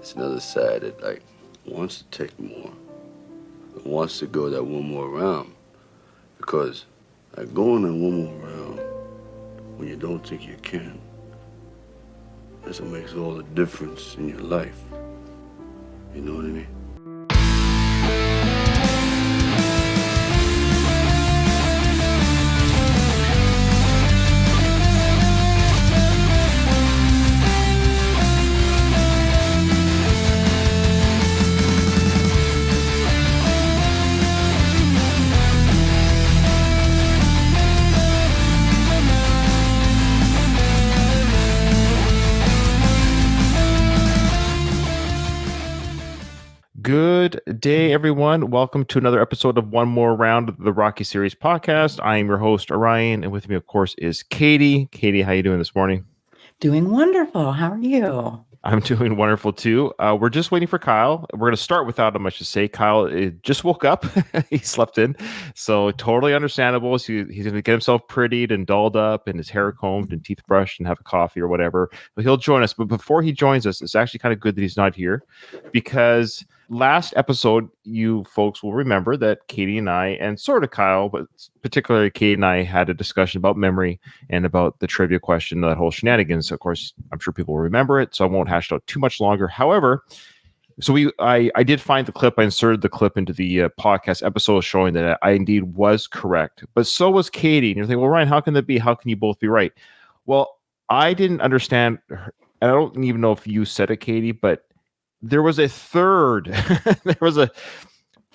It's another side that like wants to take more, wants to go that one more round, because like going that one more round when you don't think you can, that's what makes all the difference in your life. You know what I mean? Good day, everyone. Welcome to another episode of One More Round of the Rocky Series podcast. I am your host, Orion, and with me, of course, is Katie. Katie, how you doing this morning? Doing wonderful. How are you? I'm doing wonderful, too. We're just waiting for Kyle. We're going to start without him, I should say. Kyle just woke up. He slept in, so totally understandable. So he's going to get himself prettied and dolled up and his hair combed and teeth brushed and have a coffee or whatever. But he'll join us. But before he joins us, it's actually kind of good that he's not here, because last episode, you folks will remember that Katie and I, and sort of Kyle, but particularly Katie and I, had a discussion about memory and about the trivia question, that whole shenanigans. Of course, I'm sure people will remember it, so I won't hash it out too much longer. However, I did find the clip. I inserted the clip into the podcast episode showing that I indeed was correct, but so was Katie. And you're thinking, well, Ryan, how can that be? How can you both be right? Well, I didn't understand, and I don't even know if you said it, Katie, but there was a third.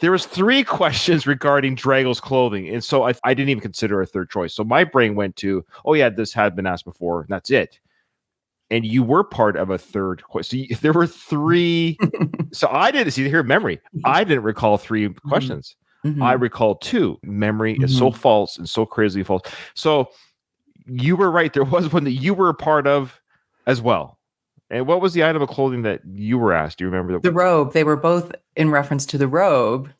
there was three questions regarding Drago's clothing, and so I didn't even consider a third choice. So my brain went to, oh yeah, this had been asked before, and that's it. And you were part of a third question. So there were three. So I didn't see here memory. I didn't recall three questions. Mm-hmm. I recall two. Memory is so false and so crazily false. So you were right. There was one that you were a part of as well. And what was the item of clothing that you were asked? Do you remember that? The robe. They were both in reference to the robe.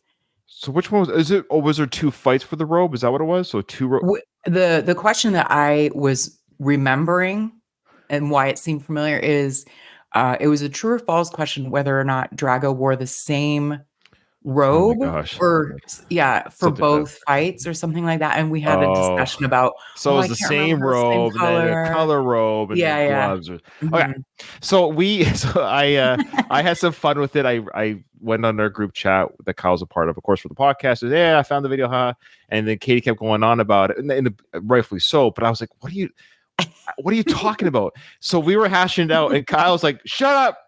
So which one was it? Or was there two fights for the robe? Is that what it was? So two The question that I was remembering and why it seemed familiar is it was a true or false question whether or not Drago wore the same robe for both fights or something like that, and we had a discussion about so it's the same robe and then a color robe and gloves. Okay, so I had some fun with it. I went on our group chat that Kyle's a part of course, for the podcast. Said, yeah, I found the video, and then Katie kept going on about it, and rightfully so. But I was like, what are you talking about? So we were hashing it out, and Kyle was like, shut up,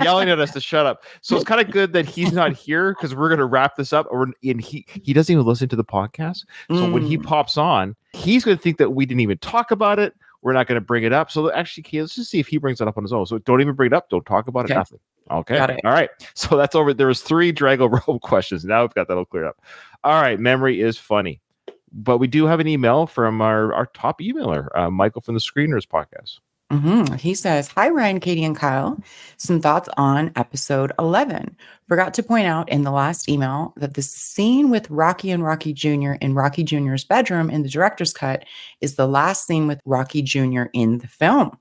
yelling at us to shut up. So it's kind of good that he's not here, because we're going to wrap this up. And he doesn't even listen to the podcast. So when he pops on, he's going to think that we didn't even talk about it. We're not going to bring it up. So actually, let's just see if he brings it up on his own. So don't even bring it up. Don't talk about it. Nothing. Okay. Got it. All right. So that's over. There was three Drago robe questions. Now we've got that all cleared up. All right. Memory is funny. But we do have an email from our top emailer, Michael from the Screeners podcast. He says, hi, Ryan, Katie, and Kyle. Some thoughts on episode 11. Forgot to point out in the last email that the scene with Rocky and Rocky Jr. in Rocky Jr.'s bedroom in the director's cut is the last scene with Rocky Jr. in the film,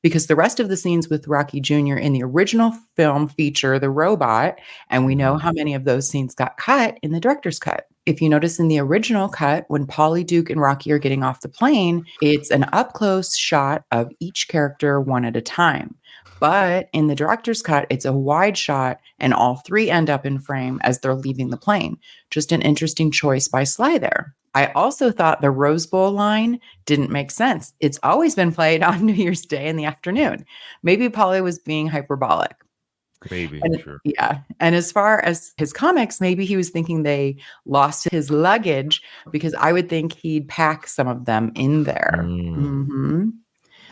because the rest of the scenes with Rocky Jr. in the original film feature the robot, and we know how many of those scenes got cut in the director's cut. If you notice in the original cut, when Paulie, Duke, and Rocky are getting off the plane, it's an up-close shot of each character one at a time. But in the director's cut, it's a wide shot, and all three end up in frame as they're leaving the plane. Just an interesting choice by Sly there. I also thought the Rose Bowl line didn't make sense. It's always been played on New Year's Day in the afternoon. Maybe Paulie was being hyperbolic. Maybe, sure. Yeah. And as far as his comics, maybe he was thinking they lost his luggage, because I would think he'd pack some of them in there.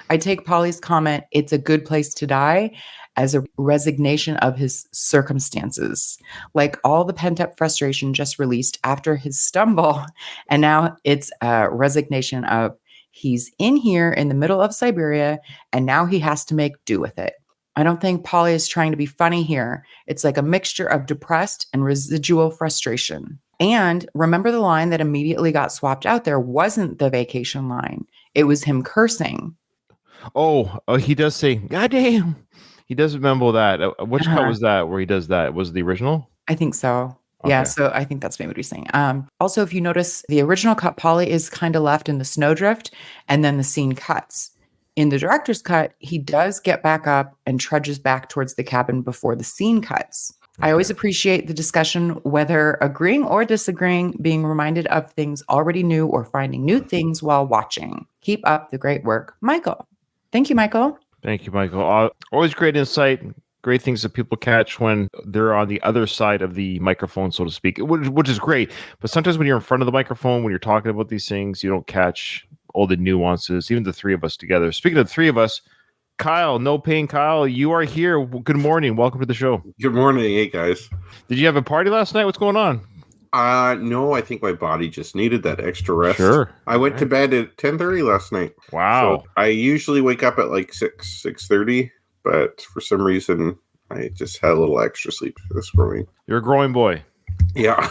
I take Paulie's comment, it's a good place to die, as a resignation of his circumstances. Like all the pent-up frustration just released after his stumble. And now it's a resignation of he's in here in the middle of Siberia, and now he has to make do with it. I don't think Paulie is trying to be funny here. It's like a mixture of depressed and residual frustration. And remember, the line that immediately got swapped out there wasn't the vacation line. It was him cursing. Oh, he does say, "God damn." He does remember that. Which cut Uh-huh. was that where he does that? Was it the original? I think so. Yeah, Okay. so I think that's maybe what he's saying. Also, if you notice, the original cut, Polly is kind of left in the snowdrift, and then the scene cuts. In the director's cut, he does get back up and trudges back towards the cabin before the scene cuts. I always appreciate the discussion, whether agreeing or disagreeing, being reminded of things already knew or finding new things while watching. Keep up the great work, Michael. Thank you, Michael. Thank you, Michael. Always great insight, great things that people catch when they're on the other side of the microphone, so to speak, which is great. But sometimes when you're in front of the microphone, when you're talking about these things, you don't catch all the nuances, even the three of us together. Speaking of the three of us, Kyle, no pain, Kyle, you are here. Good morning. Welcome to the show. Good morning. Hey, guys. Did you have a party last night? What's going on? No, I think my body just needed that extra rest. Sure. I went to bed at 10:30 last night. Wow. So I usually wake up at like 6:30, but for some reason I just had a little extra sleep this morning. You're a growing boy. Yeah.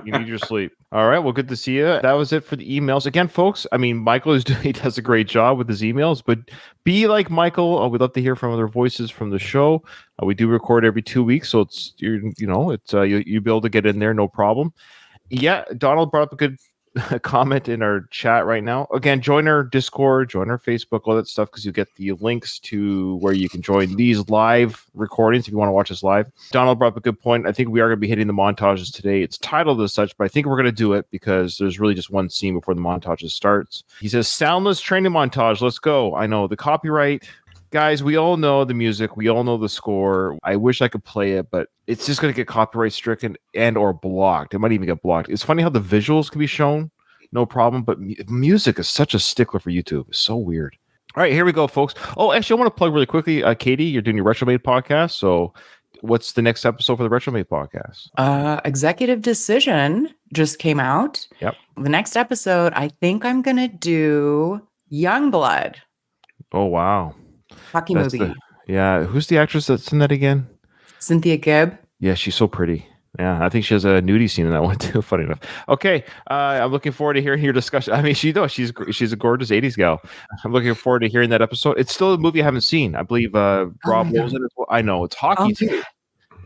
You need your sleep. All right. Well, good to see you. That was it for the emails. Again, folks, I mean, Michael he does a great job with his emails, but be like Michael. We'd love to hear from other voices from the show. We do record every 2 weeks, so you'll be able to get in there, no problem. Yeah, Donald brought up a good comment in our chat right now. Again, join our Discord, join our Facebook, all that stuff, because you get the links to where you can join these live recordings if you want to watch us live. Donald brought up a good point. I think we are going to be hitting the montages today. It's titled as such, but I think we're going to do it because there's really just one scene before the montages starts. He says, soundless training montage. Let's go. I know the copyright. Guys, we all know the music. We all know the score. I wish I could play it, but it's just going to get copyright stricken and or blocked. It might even get blocked. It's funny how the visuals can be shown, no problem, but music is such a stickler for YouTube. It's so weird. All right, here we go, folks. Oh, actually, I want to plug really quickly. Katie, you're doing your Retromade podcast. So what's the next episode for the Retromade podcast? Executive Decision just came out. Yep. The next episode, I think I'm going to do Youngblood. Oh, wow. Hockey movie. Yeah. Who's the actress that's in that again? Cynthia Gibb. Yeah, she's so pretty. Yeah, I think she has a nudie scene in that one too. Funny enough. Okay, I'm looking forward to hearing your discussion. I mean, she's a gorgeous '80s gal. I'm looking forward to hearing that episode. It's still a movie I haven't seen. I believe Rob Lowe's in it. I know it's hockey too.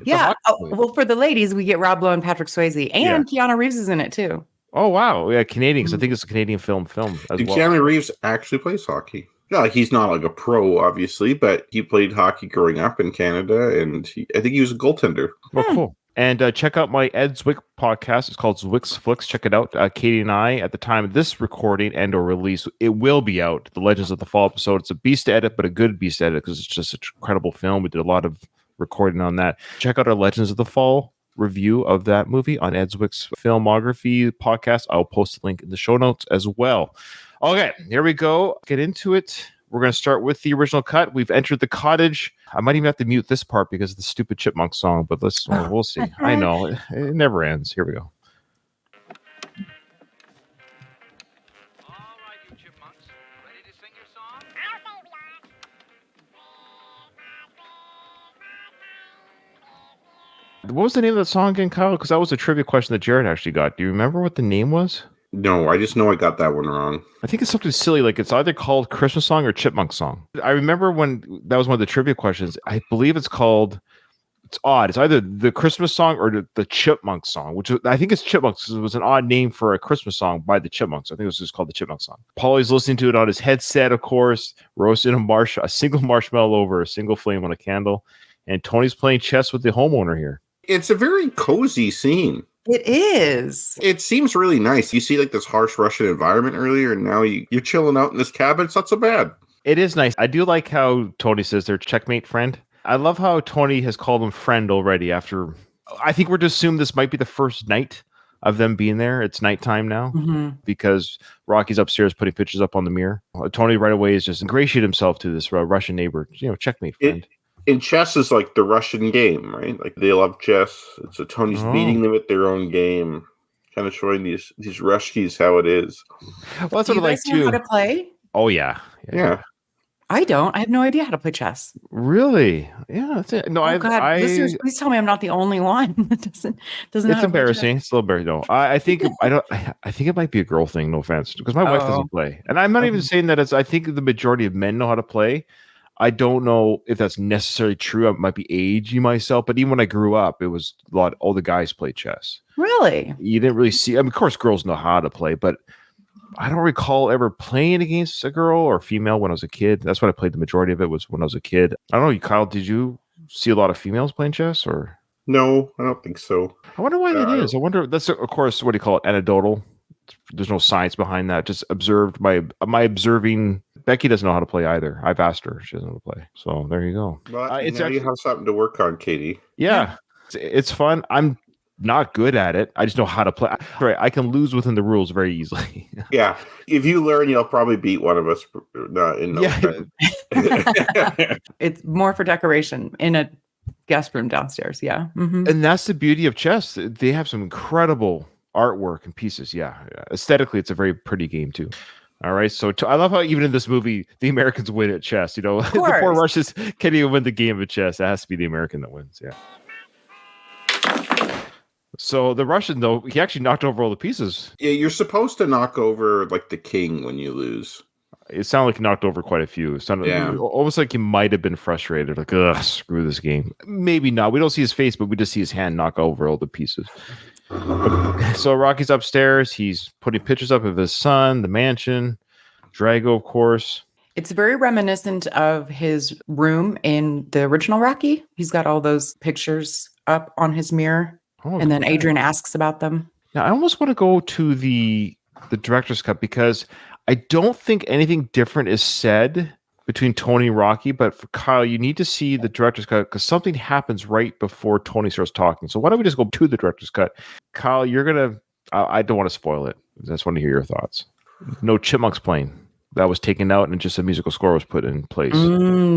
Yeah. Well, for the ladies, we get Rob Lowe and Patrick Swayze, and Keanu Reeves is in it too. Oh wow, yeah, Canadian. Because I think it's a Canadian film as well. Keanu Reeves actually plays hockey. Yeah, like he's not like a pro, obviously, but he played hockey growing up in Canada, and I think he was a goaltender. Oh, cool. And check out my Ed Zwick podcast. It's called Zwick's Flicks. Check it out. Katie and I, at the time of this recording and or release, it will be out. The Legends of the Fall episode. It's a beast to edit, but a good beast to edit because it's just an incredible film. We did a lot of recording on that. Check out our Legends of the Fall review of that movie on Ed Zwick's Filmography podcast. I'll post the link in the show notes as well. Okay, here we go. Get into it. We're going to start with the original cut. We've entered the cottage. I might even have to mute this part because of the stupid Chipmunk song, but we'll see. I know. It never ends. Here we go. All right, you chipmunks. Ready to sing your song? What was the name of that song again, Kyle? Because that was a trivia question that Jared actually got. Do you remember what the name was? No, I just know I got that one wrong. I think it's something silly, like it's either called Christmas Song or Chipmunk Song. I remember when that was one of the trivia questions. I believe it's called, it's odd. It's either the Christmas Song or the Chipmunk Song, which I think it's Chipmunks. It was an odd name for a Christmas song by the Chipmunks. I think it was just called the Chipmunk Song. Paulie's listening to it on his headset, of course, roasting a single marshmallow over a single flame on a candle. And Tony's playing chess with the homeowner here. It's a very cozy scene. It is. It seems really nice. You see like this harsh Russian environment earlier, and now you're chilling out in this cabin. It's not so bad. It is nice. I do like how Tony says they're checkmate friend. I love how Tony has called him friend already after. I think we're to assume this might be the first night of them being there. It's nighttime now because Rocky's upstairs putting pictures up on the mirror. Tony right away is just ingratiated himself to this Russian neighbor, checkmate friend. In chess is like the Russian game, right? Like they love chess. So Tony's beating them at their own game, kind of showing these Ruskies how it is. Well, that's Do what you I guys like know too. how to play? Oh yeah. I don't. I have no idea how to play chess. Really? Yeah, that's it. No, God, listeners, please tell me I'm not the only one that doesn't know. It's how to embarrassing. It's a little embarrassing. No, I think I don't. I think it might be a girl thing. No offense, because my wife doesn't play, and I'm not even saying that. I think the majority of men know how to play. I don't know if that's necessarily true. I might be aging myself, but even when I grew up, it was all the guys played chess. Really? You didn't really see. I mean, of course, girls know how to play, but I don't recall ever playing against a girl or female when I was a kid. That's when I played the majority of it was when I was a kid. I don't know, Kyle, did you see a lot of females playing chess or? No, I don't think so. I wonder why that is. I wonder. That's of course what do you call it? Anecdotal. There's no science behind that. Just observed my observing. Becky doesn't know how to play either. I've asked her; she doesn't know how to play. So there you go. Well, It's now actually, you have something to work on, Katie. yeah, it's fun. I'm not good at it. I just know how to play. Right, I can lose within the rules very easily. Yeah, if you learn, you'll probably beat one of us. In no time. It's more for decoration in a guest room downstairs. Yeah. Mm-hmm. And that's the beauty of chess. They have some incredible artwork and pieces. Yeah. Aesthetically, it's a very pretty game too. All right. So I love how even in this movie, the Americans win at chess. You know, the poor Russians can't even win the game of chess. It has to be the American that wins. Yeah. So the Russian, though, he actually knocked over all the pieces. Yeah, you're supposed to knock over like the king when you lose. It sounded like he knocked over quite a few. It sounded almost like he might have been frustrated. Like, ugh, screw this game. Maybe not. We don't see his face, but we just see his hand knock over all the pieces. So Rocky's upstairs. He's putting pictures up of his son, the mansion, Drago, of course. It's very reminiscent of his room in the original Rocky. He's got all those pictures up on his mirror. Oh, and then Adrian asks about them. Now, I almost want to go to the director's cut because I don't think anything different is said between Tony and Rocky, but for Kyle, you need to see the director's cut because something happens right before Tony starts talking. So why don't we just go to the director's cut? Kyle, you're going to, I don't want to spoil it. I just want to hear your thoughts. No chipmunks playing. That was taken out and just a musical score was put in place.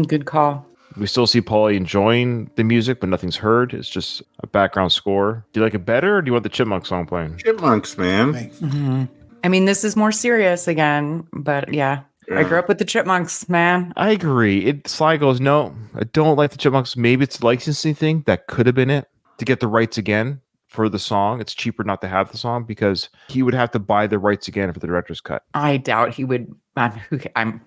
Good call. We still see Paulie enjoying the music, but nothing's heard. It's just a background score. Do you like it better or do you want the chipmunk song playing? Chipmunks, man. Mm-hmm. I mean, this is more serious again, but yeah. I grew up with the chipmunks, man. I agree. Sly goes, no, I don't like the chipmunks. Maybe it's a licensing thing. That could have been it to get the rights again for the song. It's cheaper not to have the song because he would have to buy the rights again for the director's cut. I doubt he would. But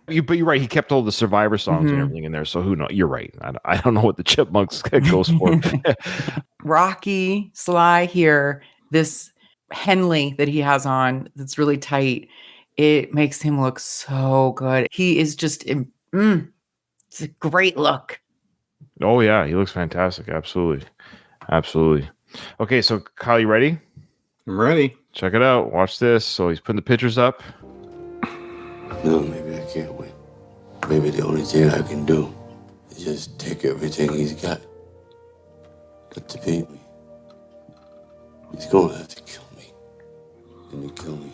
you're right. He kept all the Survivor songs and everything in there. So who knows? You're right. I don't know what the chipmunks goes for. Rocky, Sly here, this Henley that he has on that's really tight. It makes him look so good. He is just, it's a great look. Oh, yeah. He looks fantastic. Absolutely. Absolutely. Okay. So, Kyle, you ready? I'm ready. Check it out. Watch this. So, he's putting the pictures up. No, maybe I can't win. Maybe the only thing I can do is just take everything he's got. But to beat me, he's gonna have to kill me. And to kill me,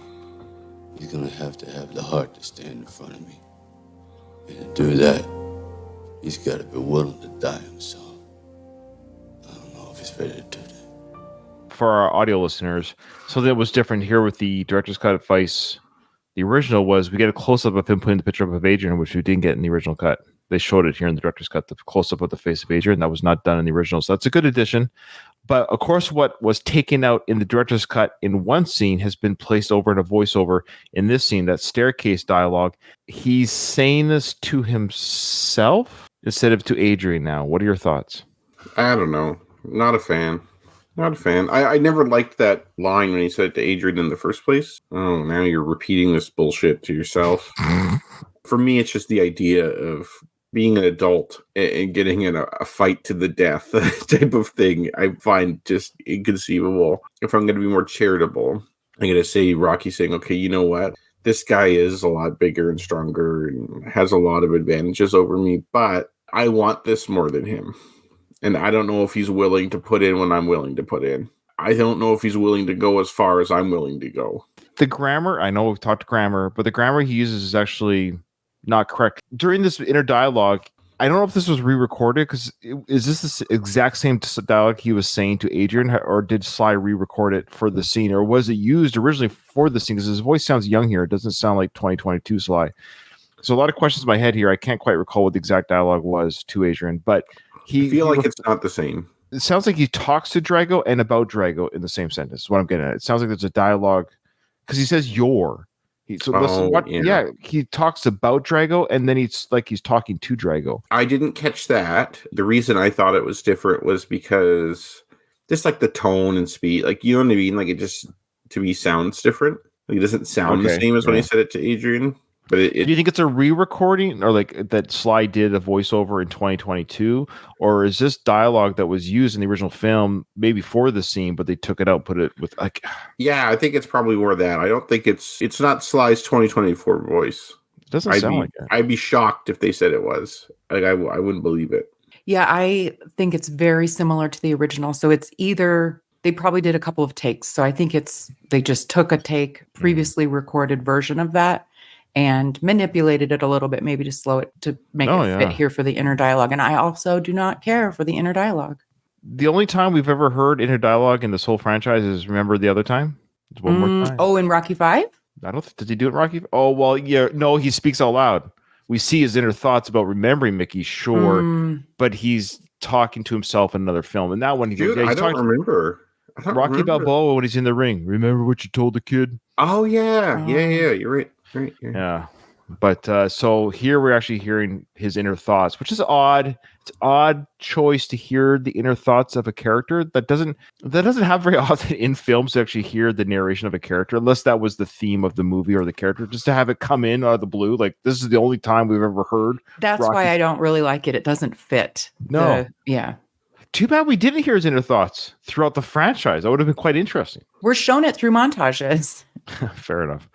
he's gonna have the heart to stand in front of me. And to do that, he's gotta be willing to die himself. I don't know if he's ready to do that. For our audio listeners, something that was different here with the director's cut of Vice. The original was we get a close-up of him putting the picture up of Adrian, which we didn't get in the original cut. They showed it here in the director's cut, the close-up of the face of Adrian. That was not done in the original. So that's a good addition. But of course, what was taken out in the director's cut in one scene has been placed over in a voiceover in this scene, that staircase dialogue. He's saying this to himself instead of to Adrian now. What are your thoughts? I don't know. Not a fan. Not a fan. I never liked that line when he said it to Adrian in the first place. Oh, now you're repeating this bullshit to yourself. For me, it's just the idea of being an adult and getting in a fight to the death type of thing. I find just inconceivable. If I'm going to be more charitable, I'm going to say Rocky saying, okay, you know what? This guy is a lot bigger and stronger and has a lot of advantages over me, but I want this more than him. And I don't know if he's willing to put in when I'm willing to put in. I don't know if he's willing to go as far as I'm willing to go. The grammar, I know we've talked grammar, but the grammar he uses is actually not correct. During this inner dialogue, I don't know if this was re-recorded, because is this the exact same dialogue he was saying to Adrian, or did Sly re-record it for the scene, or was it used originally for the scene? Because his voice sounds young here. It doesn't sound like 2022 Sly. So a lot of questions in my head here. I can't quite recall what the exact dialogue was to Adrian, but I feel like it's not the same. It sounds like he talks to Drago and about Drago in the same sentence. Is what I'm getting at. It sounds like there's a dialogue because he says "your," So listen, what? yeah. Yeah, he talks about Drago, and then he's talking to Drago. I didn't catch that. The reason I thought it was different was because just like the tone and speed, like you know what I mean. Like it just to me sounds different. Like it doesn't sound the same as when he said it to Adrian. But Do you think it's a re-recording, or like that Sly did a voiceover in 2022, or is this dialogue that was used in the original film maybe for the scene, but they took it out, put it with like? Yeah, I think it's probably more that. I don't think it's not Sly's 2024 voice. It doesn't sound like it. I'd be shocked if they said it was. Like I wouldn't believe it. Yeah, I think it's very similar to the original. So it's either they probably did a couple of takes. So I think they just took a previously recorded version of that and manipulated it a little bit, maybe to slow it, to make it fit here for the inner dialogue. And I also do not care for the inner dialogue. The only time we've ever heard inner dialogue in this whole franchise is, remember the other time? It's one more time. Oh, in Rocky 5? I don't think, did he do it in Rocky? Oh, well, yeah. No, he speaks out loud. We see his inner thoughts about remembering Mickey, sure, but he's talking to himself in another film. And that one, he goes, I don't remember. Rocky Balboa when he's in the ring. Remember what you told the kid? Oh, yeah. Yeah. You're right. Yeah. But so here we're actually hearing his inner thoughts, which is odd. It's an odd choice to hear the inner thoughts of a character that doesn't happen very often in films, to actually hear the narration of a character, unless that was the theme of the movie or the character, just to have it come in out of the blue. Like this is the only time we've ever heard. That's why I don't really like it. It doesn't fit. No. Yeah. Too bad we didn't hear his inner thoughts throughout the franchise. That would have been quite interesting. We're shown it through montages. Fair enough.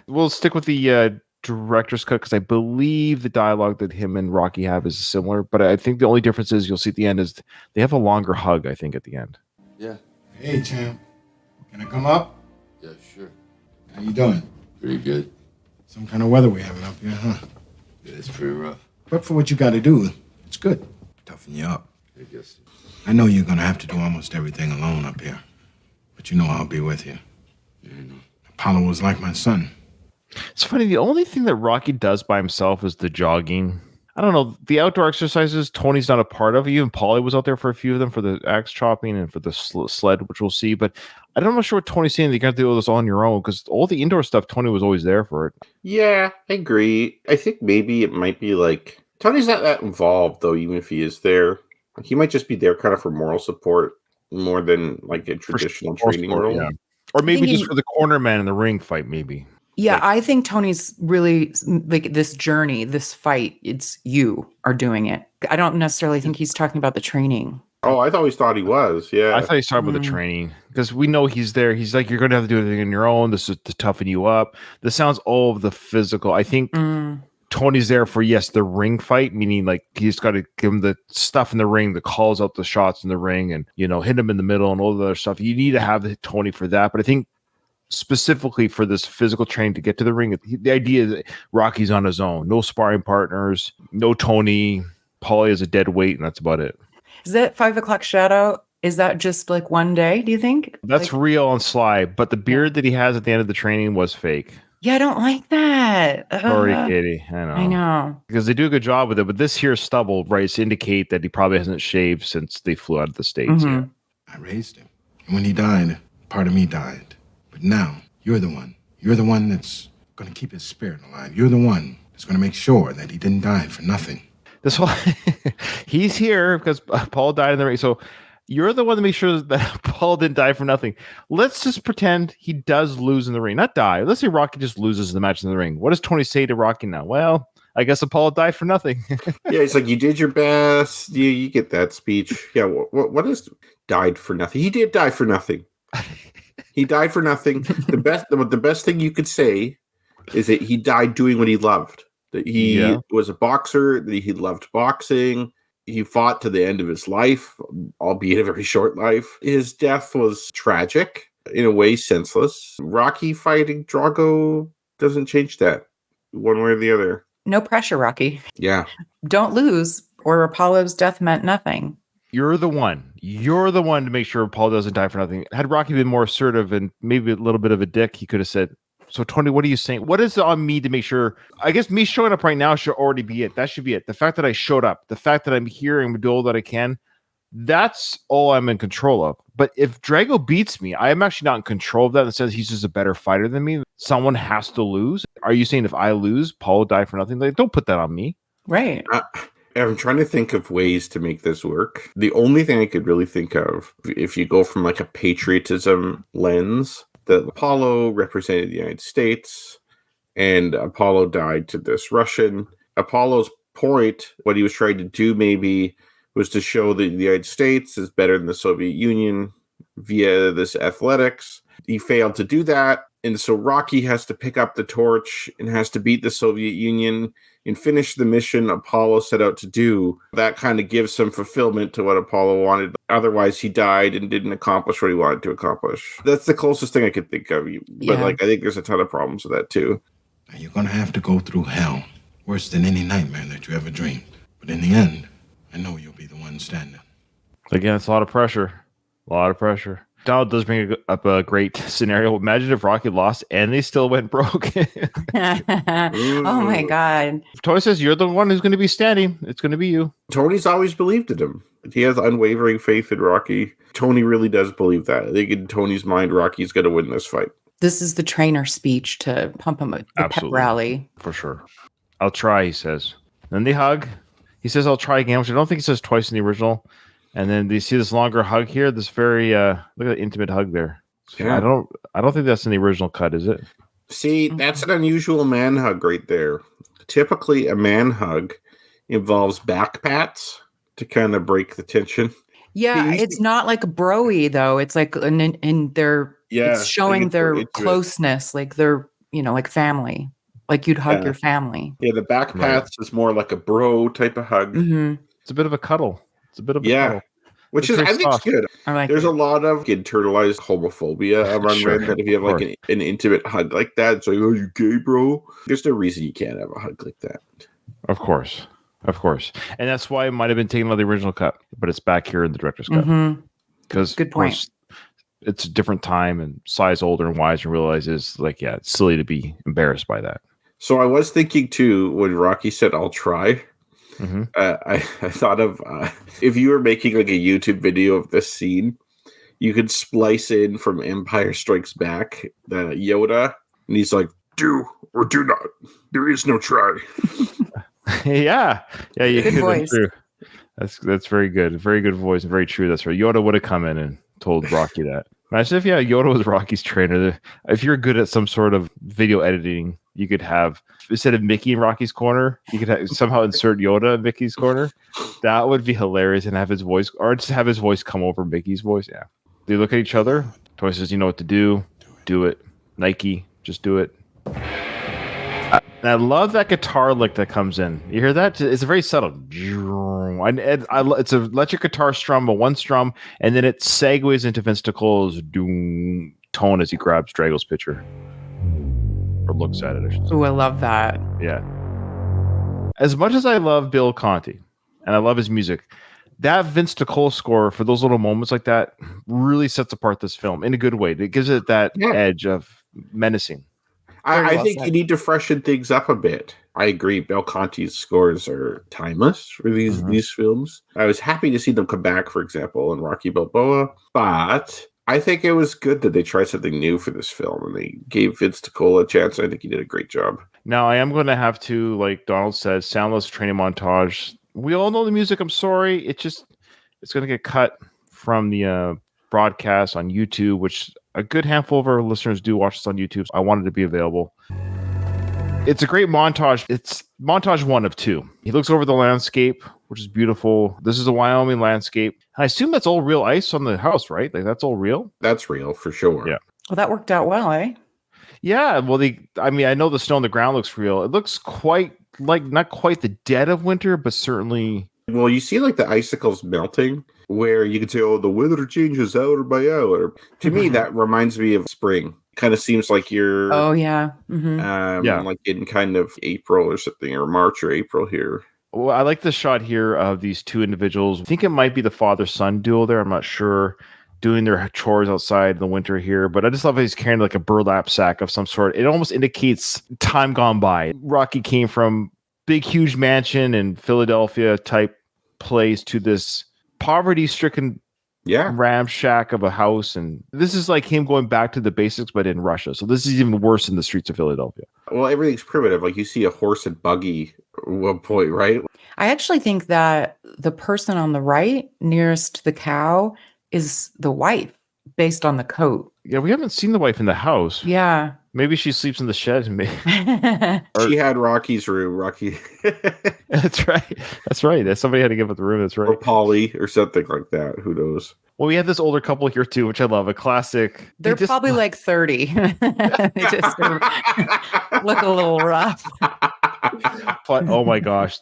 We'll stick with the director's cut because I believe the dialogue that him and Rocky have is similar, but I think the only difference is you'll see at the end is they have a longer hug, I think, at the end. Yeah. Hey, champ. Can I come up? Yeah, sure. How you doing? Pretty good. Some kind of weather we having up here, huh? Yeah, it's pretty rough. But for what you got to do, it's good. Toughen you up. I guess. I know you're going to have to do almost everything alone up here. But you know I'll be with you. Yeah, I know. Apollo was like my son. It's funny, the only thing that Rocky does by himself is the jogging. I don't know, the outdoor exercises Tony's not a part of. Even Paulie was out there for a few of them, for the axe chopping and for the sled, which we'll see. But I don't know sure what Tony's saying. You got to do all this on your own, because all the indoor stuff, Tony was always there for it. Yeah, I agree. I think maybe it might be like Tony's not that involved though, even if he is there. He might just be there kind of for moral support more than like a traditional training role. Yeah. Or maybe just for the corner man in the ring fight, maybe. Yeah, I think Tony's really like this journey, this fight. It's you are doing it. I don't necessarily think he's talking about the training. Oh, I always thought he was. Yeah. I thought he was talking about the training, because we know he's there. He's like, you're going to have to do everything on your own. This is to toughen you up. This sounds all of the physical. I think Tony's there for, yes, the ring fight, meaning like he's got to give him the stuff in the ring that calls out the shots in the ring and, you know, hit him in the middle and all the other stuff. You need to have Tony for that. But I think specifically for this physical training to get to the ring, the idea is Rocky's on his own. No sparring partners, no Tony. Paulie is a dead weight, and that's about it. Is that 5 o'clock shadow? Is that just like one day, do you think? That's like, real on Sly, but the beard that he has at the end of the training was fake. Yeah, I don't like that. Sorry, Katie. I know. Because they do a good job with it, but this here stubble, right, to indicate that he probably hasn't shaved since they flew out of the States. Mm-hmm. Yeah. I raised him. And when he died, part of me died. But now, you're the one. You're the one that's going to keep his spirit alive. You're the one that's going to make sure that he didn't die for nothing. This whole he's here because Paul died in the ring. So you're the one to make sure that Paul didn't die for nothing. Let's just pretend he does lose in the ring, not die. Let's say Rocky just loses the match in the ring. What does Tony say to Rocky now? Well, I guess Apollo died for nothing. Yeah, it's like, you did your best. You get that speech. Yeah, what is died for nothing? He did die for nothing. He died for nothing. The best thing you could say is that he died doing what he loved. That he was a boxer. That he loved boxing. He fought to the end of his life, albeit a very short life. His death was tragic, in a way senseless. Rocky fighting Drago doesn't change that one way or the other. No pressure, Rocky. Yeah. Don't lose, or Apollo's death meant nothing. You're the one. You're the one to make sure Paul doesn't die for nothing. Had Rocky been more assertive and maybe a little bit of a dick, he could have said, so Tony, what are you saying? What is on me to make sure? I guess me showing up right now should already be it. That should be it. The fact that I showed up, the fact that I'm here and do all that I can, That's all I'm in control of. But if Drago beats me, I am actually not in control of that. It says he's just a better fighter than me. Someone has to lose. Are you saying if I lose, Paul will die for nothing? Like, don't put that on me. Right. I'm trying to think of ways to make this work. The only thing I could really think of, if you go from like a patriotism lens, that Apollo represented the United States and Apollo died to this Russian. Apollo's point, what he was trying to do maybe, was to show that the United States is better than the Soviet Union via this athletics. He failed to do that. And so Rocky has to pick up the torch and has to beat the Soviet Union and finish the mission Apollo set out to do. That kind of gives some fulfillment to what Apollo wanted. Otherwise, he died and didn't accomplish what he wanted to accomplish. That's the closest thing I could think of. But I think there's a ton of problems with that too. You're going to have to go through hell, worse than any nightmare that you ever dreamed. But in the end, I know you'll be the one standing. Again, it's a lot of pressure. A lot of pressure. Donald does bring up a great scenario. Imagine if Rocky lost and they still went broke. Oh my God. Tony says, you're the one who's going to be standing. It's going to be you. Tony's always believed in him. He has unwavering faith in Rocky. Tony really does believe that. I think in Tony's mind, Rocky's going to win this fight. This is the trainer speech to pump him the pep rally. For sure. I'll try, he says. Then they hug. He says, I'll try again, which I don't think he says twice in the original. And then do you see this longer hug here? This very look at the intimate hug there. Yeah. I don't think that's in the original cut, is it? See, that's an unusual man hug right there. Typically, a man hug involves back pats to kind of break the tension. Yeah, it's not like bro-y though. It's like in their it's showing their closeness, like they're like family. Like you'd hug your family. Yeah, the back pats is more like a bro type of hug. Mm-hmm. It's a bit of a cuddle. It's a bit of a cuddle. Which is, I think, it's good. There's a lot of internalized homophobia around men that if you have like an intimate hug like that, it's like, oh, you gay, bro? There's no reason you can't have a hug like that. Of course. And that's why it might have been taken out of the original cut, but it's back here in the director's cut. Because, good point. It's a different time and size older and wiser and realizes, like, it's silly to be embarrassed by that. So I was thinking, too, when Rocky said, I'll try, I thought of if you were making like a YouTube video of this scene, you could splice in from Empire Strikes Back the Yoda, and he's like, do or do not. There is no try. Yeah, you good voice. That's very good. Very good voice and very true. That's right. Yoda would have come in and told Rocky that. Imagine if Yoda was Rocky's trainer. If you're good at some sort of video editing, you could have, instead of Mickey in Rocky's corner, you could somehow insert Yoda in Mickey's corner. That would be hilarious, and have his voice, or just have his voice come over Mickey's voice. Yeah. They look at each other. Toy says, you know what to do. Do it. Nike, just do it. And I love that guitar lick that comes in. You hear that? It's a very subtle. It's a electric guitar strum, a one strum, and then it segues into Vince Nicole's doom tone as he grabs Drago's picture. Or looks at it, I should say. Oh, I love that. Yeah. As much as I love Bill Conti, and I love his music, that Vince Nicole score for those little moments like that really sets apart this film in a good way. It gives it that edge of menacing. I think you need to freshen things up a bit. I agree. Bill Conti's scores are timeless for these films. I was happy to see them come back, for example, in Rocky Balboa. But I think it was good that they tried something new for this film, and they gave Vince Nicole a chance. I think he did a great job. Now, I am going to have to, like Donald said, soundless training montage. We all know the music. I'm sorry. It's going to get cut from the broadcast on YouTube, which a good handful of our listeners do watch this on YouTube. So I wanted to be available. It's a great montage. It's montage 1 of 2. He looks over the landscape, which is beautiful. This is a Wyoming landscape. I assume that's all real ice on the house, right? Like that's all real? That's real for sure. Yeah. Well, that worked out well, eh? Yeah. Well, I know the snow on the ground looks real. It looks quite like not quite the dead of winter, but certainly. Well, you see like the icicles melting where you can say, oh, the weather changes hour by hour. To me, that reminds me of spring. Kind of seems like you're like in kind of April or something, or March or April here. Well, I like the shot here of these two individuals. I think it might be the father-son duo there. I'm not sure. Doing their chores outside in the winter here. But I just love how he's carrying like a burlap sack of some sort. It almost indicates time gone by. Rocky came from big, huge mansion in Philadelphia type place to this poverty-stricken Yeah. ramshack of a house, and this is like him going back to the basics, but in Russia. So this is even worse in the streets of Philadelphia. Well, everything's primitive. Like you see a horse and buggy at one point, right? I actually think that the person on the right nearest the cow is the wife based on the coat. Yeah, we haven't seen the wife in the house. Yeah. Maybe she sleeps in the shed. She had Rocky's room, Rocky. That's right. That's right. Somebody had to give up the room. That's right. Or Polly or something like that. Who knows? Well, we have this older couple here too, which I love. A classic. They're probably like 30. They just look a little rough. But oh my gosh,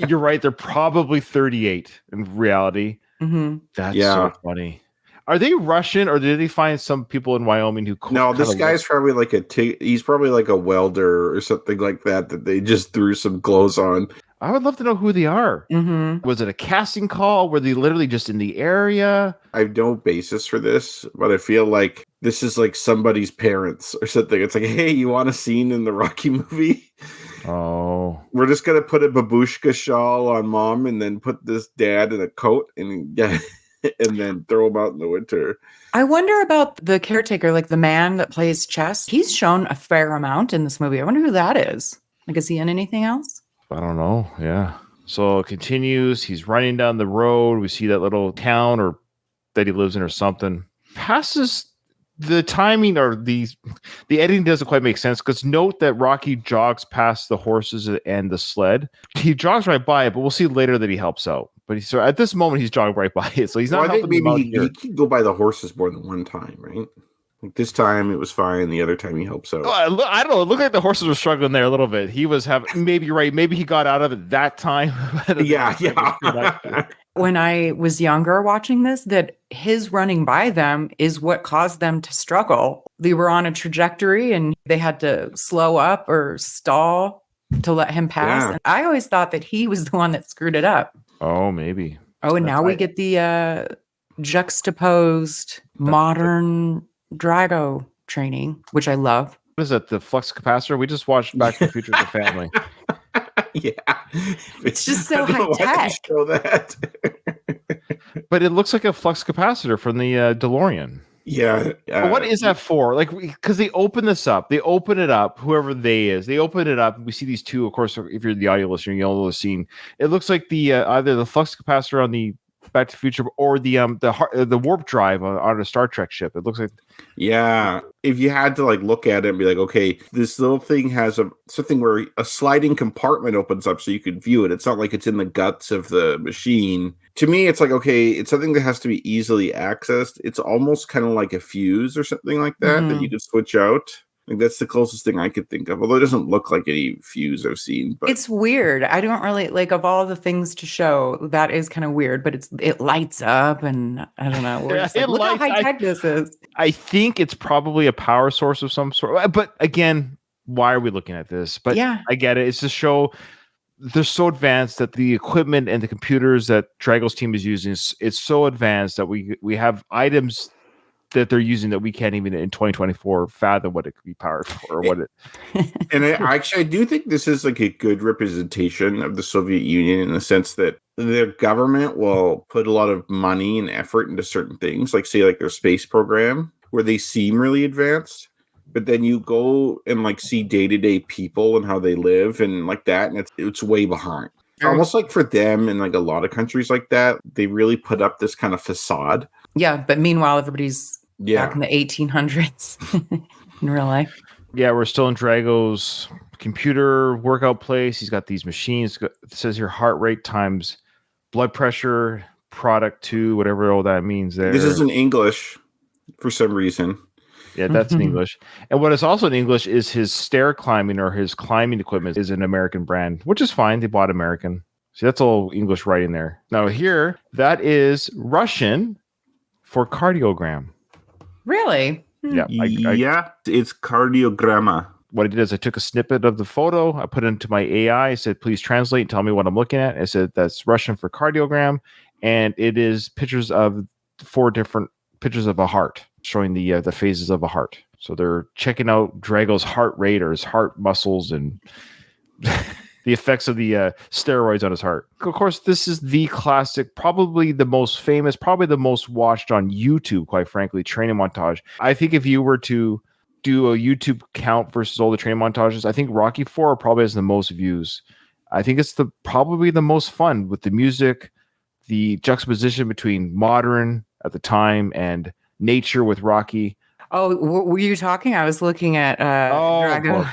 you're right. They're probably 38 in reality. Mm-hmm. That's so funny. Are they Russian, or did they find some people in Wyoming who? No, this guy's probably like he's probably like a welder or something like that they just threw some clothes on. I would love to know who they are. Mm-hmm. Was it a casting call? Were they literally just in the area? I have no basis for this, but I feel like this is like somebody's parents or something. It's like, hey, you want a scene in the Rocky movie? Oh, We're just gonna put a babushka shawl on mom, and then put this dad in a coat, and and then throw him out in the winter. I wonder about the caretaker, like the man that plays chess. He's shown a fair amount in this movie. I wonder who that is. Like, is he in anything else? I don't know. Yeah. So it continues. He's running down the road. We see that little town or that he lives in or something. Passes the timing, or the editing doesn't quite make sense, because note that Rocky jogs past the horses and the sled. He jogs right by it, but we'll see later that he helps out. But so at this moment, he's jogging right by it. So he's not I think helping maybe him out he can go by the horses more than one time, right? Like this time it was fine. The other time he helps out. I don't know. It looked like the horses were struggling there a little bit. He was having, maybe you're right. Maybe he got out of it that time. Yeah. When I was younger watching this, that his running by them is what caused them to struggle. They were on a trajectory and they had to slow up or stall to let him pass. Yeah. And I always thought that he was the one that screwed it up. Oh, maybe. Oh, and now we get the juxtaposed modern Drago training, which I love. What is that? The flux capacitor? We just watched Back to the Future as a family. Yeah. It's just so I don't know why high they tech. show that. But it looks like a flux capacitor from the DeLorean. Yeah. But what is that for? Like, because they open this up, they open it up, whoever they is, they open it up. We see these two, of course, if you're the audio listener, you'll know the scene. It looks like the either the flux capacitor on the Back to the Future or the warp drive on a Star Trek ship. It looks like. Yeah. If you had to like look at it and be like, okay, this little thing has something where a sliding compartment opens up so you can view it. It's not like it's in the guts of the machine. To me, it's like, okay, it's something that has to be easily accessed. It's almost kind of like a fuse or something like that that you could switch out. Like that's the closest thing I could think of. Although it doesn't look like any fuse I've seen. But It's weird. I don't really like, of all the things to show, that is kind of weird, but it lights up and I don't know. We're just like, look how high tech this is. I think it's probably a power source of some sort. But again, why are we looking at this? But yeah, I get it. It's to show they're so advanced that the equipment and the computers that Drago's team is using it's so advanced that we have items that they're using that we can't even in 2024 fathom what it could be powered for or what it. And I do think this is like a good representation of the Soviet Union in the sense that their government will put a lot of money and effort into certain things, like say like their space program, where they seem really advanced, but then you go and like see day-to-day people and how they live and like that, and it's way behind. Almost like for them and like a lot of countries like that, they really put up this kind of facade. Yeah, but meanwhile, everybody's back in the 1800s in real life. Yeah, we're still in Drago's computer workout place. He's got these machines. It says here heart rate times blood pressure, product 2, whatever all that means there. This is in English for some reason. Yeah, that's in English. And what is also in English is his stair climbing or his climbing equipment is an American brand, which is fine. They bought American. See, that's all English writing there. Now here, that is Russian for cardiogram. Really? Yeah. Yeah, it's cardiogramma. What I did is I took a snippet of the photo. I put it into my AI. I said, please translate and tell me what I'm looking at. I said, that's Russian for cardiogram. And it is pictures of 4 different pictures of a heart, showing the phases of a heart. So they're checking out Drago's heart rate or his heart muscles and the effects of the steroids on his heart. Of course, this is the classic, probably the most famous, probably the most watched on YouTube, quite frankly, training montage. I think if you were to do a YouTube count versus all the training montages, I think Rocky 4 probably has the most views. I think it's probably the most fun with the music, the juxtaposition between modern at the time and nature with Rocky. Oh, were you talking? I was looking at Drago.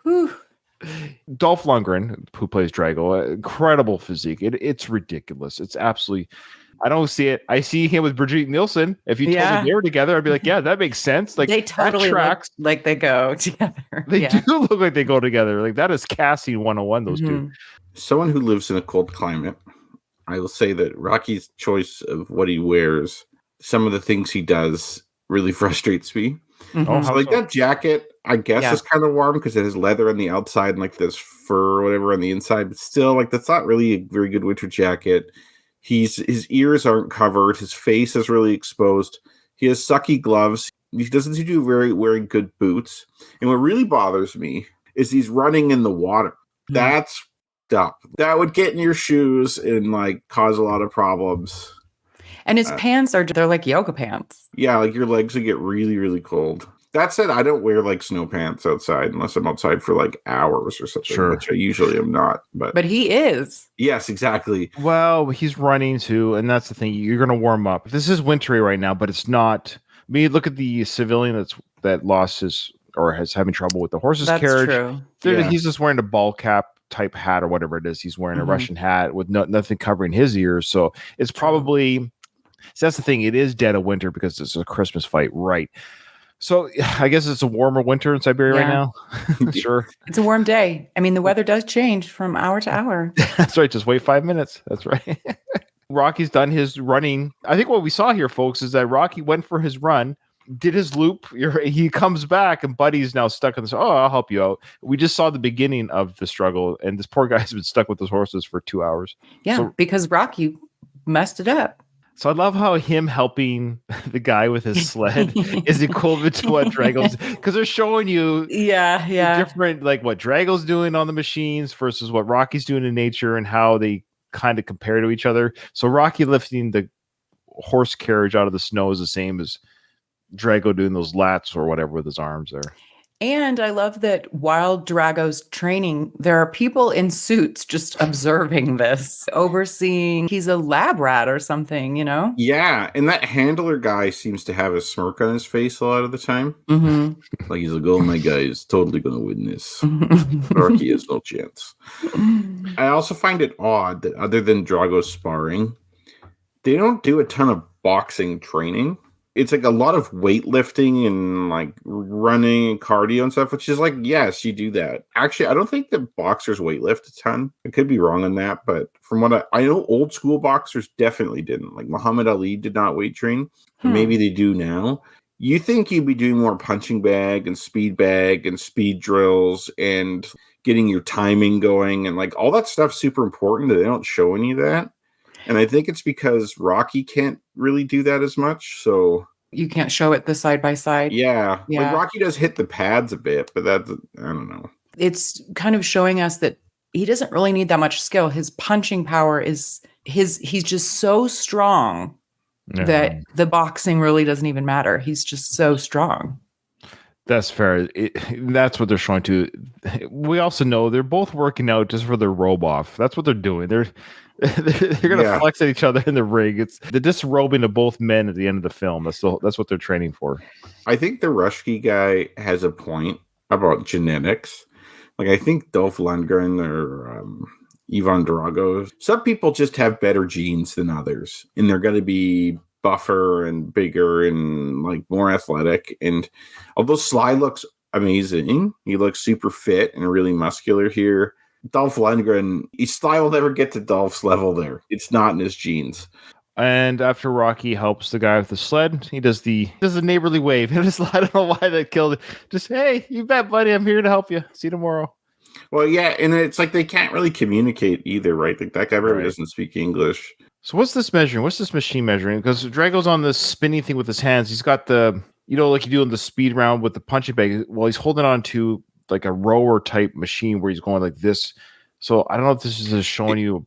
Whew. Dolph Lundgren, who plays Drago, incredible physique. It's ridiculous. It's absolutely. I don't see it. I see him with Brigitte Nielsen. If you told me they were together, I'd be like, yeah, that makes sense. Like they totally look like they go together. They do look like they go together. Like that is casting 101, those two. Someone who lives in a cold climate, I will say that Rocky's choice of what he wears, some of the things he does really frustrates me. Mm-hmm. So that jacket, I guess, is kind of warm because it has leather on the outside and like this fur or whatever on the inside. But still, like that's not really a very good winter jacket. His ears aren't covered. His face is really exposed. He has sucky gloves. He doesn't seem to be wearing good boots. And what really bothers me is he's running in the water. That's dumb. That would get in your shoes and like cause a lot of problems. And his pants they're like yoga pants. Yeah, like your legs would get really, really cold. That said, I don't wear like snow pants outside unless I'm outside for like hours or something, which I usually am not. But he is. Yes, exactly. Well, he's running too, and that's the thing. You're going to warm up. This is wintry right now, but it's not. I mean, look at the civilian that lost his or has having trouble with the horse's carriage. True. He's just wearing a ball cap type hat or whatever it is. He's wearing a Russian hat with nothing covering his ears, so it's probably. So that's the thing. It is dead of winter because it's a Christmas fight, right? So I guess it's a warmer winter in Siberia right now. Sure. It's a warm day. I mean, the weather does change from hour to hour. That's right. Just wait 5 minutes. That's right. Rocky's done his running. I think what we saw here, folks, is that Rocky went for his run, did his loop. He comes back and Buddy's now stuck in this. Oh, I'll help you out. We just saw the beginning of the struggle and this poor guy's been stuck with his horses for 2 hours. Yeah, because Rocky messed it up. So I love how him helping the guy with his sled is equivalent to what Drago's, because they're showing you different, like what Drago's doing on the machines versus what Rocky's doing in nature and how they kind of compare to each other. So Rocky lifting the horse carriage out of the snow is the same as Drago doing those lats or whatever with his arms there. And I love that while Drago's training, there are people in suits just observing this, overseeing. He's a lab rat or something, you know? Yeah, and that handler guy seems to have a smirk on his face a lot of the time. Mm-hmm. Like he's like, oh, my guy is totally going to win this. Rocky has no chance. I also find it odd that other than Drago's sparring, they don't do a ton of boxing training. It's like a lot of weightlifting and like running and cardio and stuff, which is like, yes, you do that. Actually, I don't think that boxers weightlift a ton. I could be wrong on that, but from what I know, old school boxers definitely didn't. Like Muhammad Ali did not weight train. Maybe they do now. You think you'd be doing more punching bag and speed drills and getting your timing going and like all that stuff's super important, that they don't show any of that. And I think it's because Rocky can't really do that as much. So you can't show it the side by side. Yeah. Like Rocky does hit the pads a bit, but that's, I don't know. It's kind of showing us that he doesn't really need that much skill. His punching power is he's just so strong that the boxing really doesn't even matter. He's just so strong. That's fair. That's what they're showing too. We also know they're both working out just for their robe off. That's what they're doing. They're going to flex at each other in the ring. It's the disrobing of both men at the end of the film. That's what they're training for. I think the Rushki guy has a point about genetics. Like I think Dolph Lundgren or Ivan Drago, some people just have better genes than others, and they're going to be buffer and bigger and like more athletic. And although Sly looks amazing, he looks super fit and really muscular here. Dolph Lundgren, his style will never get to Dolph's level there. It's not in his genes. And after Rocky helps the guy with the sled, he does the neighborly wave. I don't know why that killed it. Just, hey, you bet, buddy. I'm here to help you. See you tomorrow. Well, yeah, and it's like they can't really communicate either, right? Like that guy really doesn't speak English. So what's this measuring? What's this machine measuring? Because Drago's on this spinning thing with his hands. He's got the, like you do in the speed round with the punching bag. Well, he's holding on to like a rower type machine where he's going like this So I don't know if this is just showing you.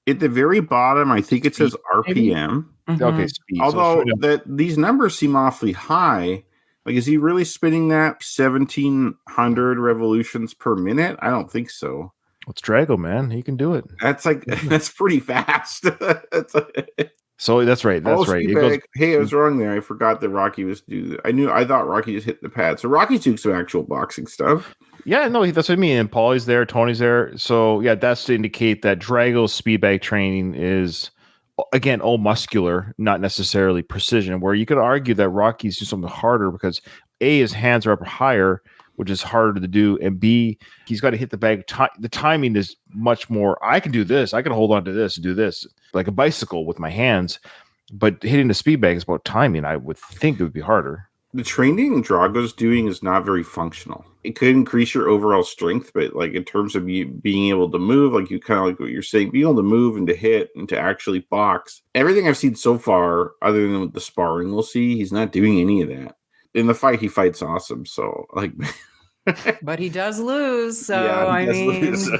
At the very bottom, I think it says maybe? RPM. Okay, Mhm. speed. Although so these numbers seem awfully high. Like, is he really spinning that 1,700 revolutions per minute? I don't think so. it's Drago, man. He can do it. That's like that's pretty fast. That's like, So that's right. That's right. It goes. Hey, I was wrong there. I forgot that Rocky was do that. I thought Rocky just hit the pad. So Rocky's doing some actual boxing stuff. Yeah, no, that's what I mean. And Paulie's there, Tony's there. So yeah, that's to indicate that Drago's speed bag training is again all muscular, not necessarily precision. Where you could argue that Rocky's doing something harder because A, his hands are up higher, which is harder to do, and B, he's got to hit the bag. The timing is much more. I can do this. I can hold on to this and do this like a bicycle with my hands. But hitting the speed bag is about timing. I would think it would be harder. The training Drago's doing is not very functional. It could increase your overall strength, but like in terms of you being able to move, like you kind of like what you're saying, being able to move and to hit and to actually box. Everything I've seen so far, other than with the sparring we'll see, he's not doing any of that. In the fight, he fights awesome. So like, But he does lose. So yeah, he I does mean, lose.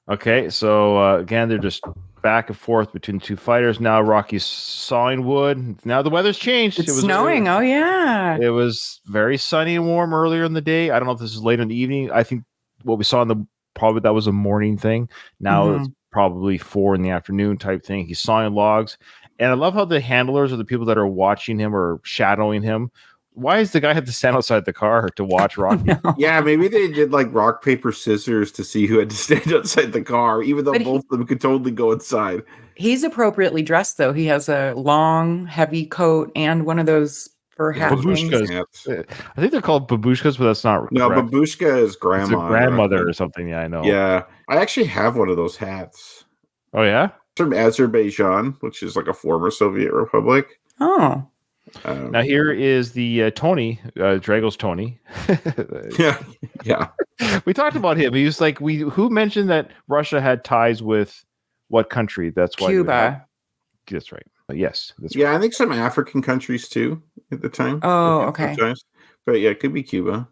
Okay, so again, they're just back and forth between two fighters. Now Rocky's sawing wood. Now the weather's changed. it's snowing. Oh yeah. It was very sunny and warm earlier in the day. I don't know if this is late in the evening. I think what we saw in the probably that was a morning thing. Now it's probably 4 in the afternoon type thing. He's sawing logs. And I love how the handlers or the people that are watching him or shadowing him. Why does the guy have to stand outside the car to watch Rocky? No. Yeah, maybe they did like rock, paper, scissors to see who had to stand outside the car, even though But both of them could totally go inside. He's appropriately dressed though. He has a long, heavy coat and one of those fur hat things. Babushkas. Hats. I think they're called babushkas, but that's not No, correct. babushka is It's a grandma. grandmother or something. Yeah, I know. Yeah, I actually have one of those hats. Oh, yeah? It's from Azerbaijan, which is like a former Soviet republic. Oh. Now here is the Tony, Drago's Tony. Yeah. We talked about him. He was like, who mentioned that Russia had ties with what country? That's why Cuba. That's right. Yes, that's Yeah, right. I think some African countries too at the time. Oh, okay. But yeah, it could be Cuba.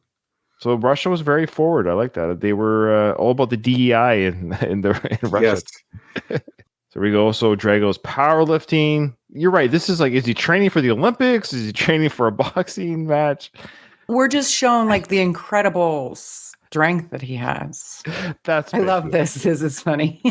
So Russia was very forward. I like that. They were all about the DEI in Russia. Yes. There we go. So Drago's powerlifting. You're right. This is like, is he training for the Olympics? Is he training for a boxing match? We're just shown like the incredible strength that he has. I love this. This is funny.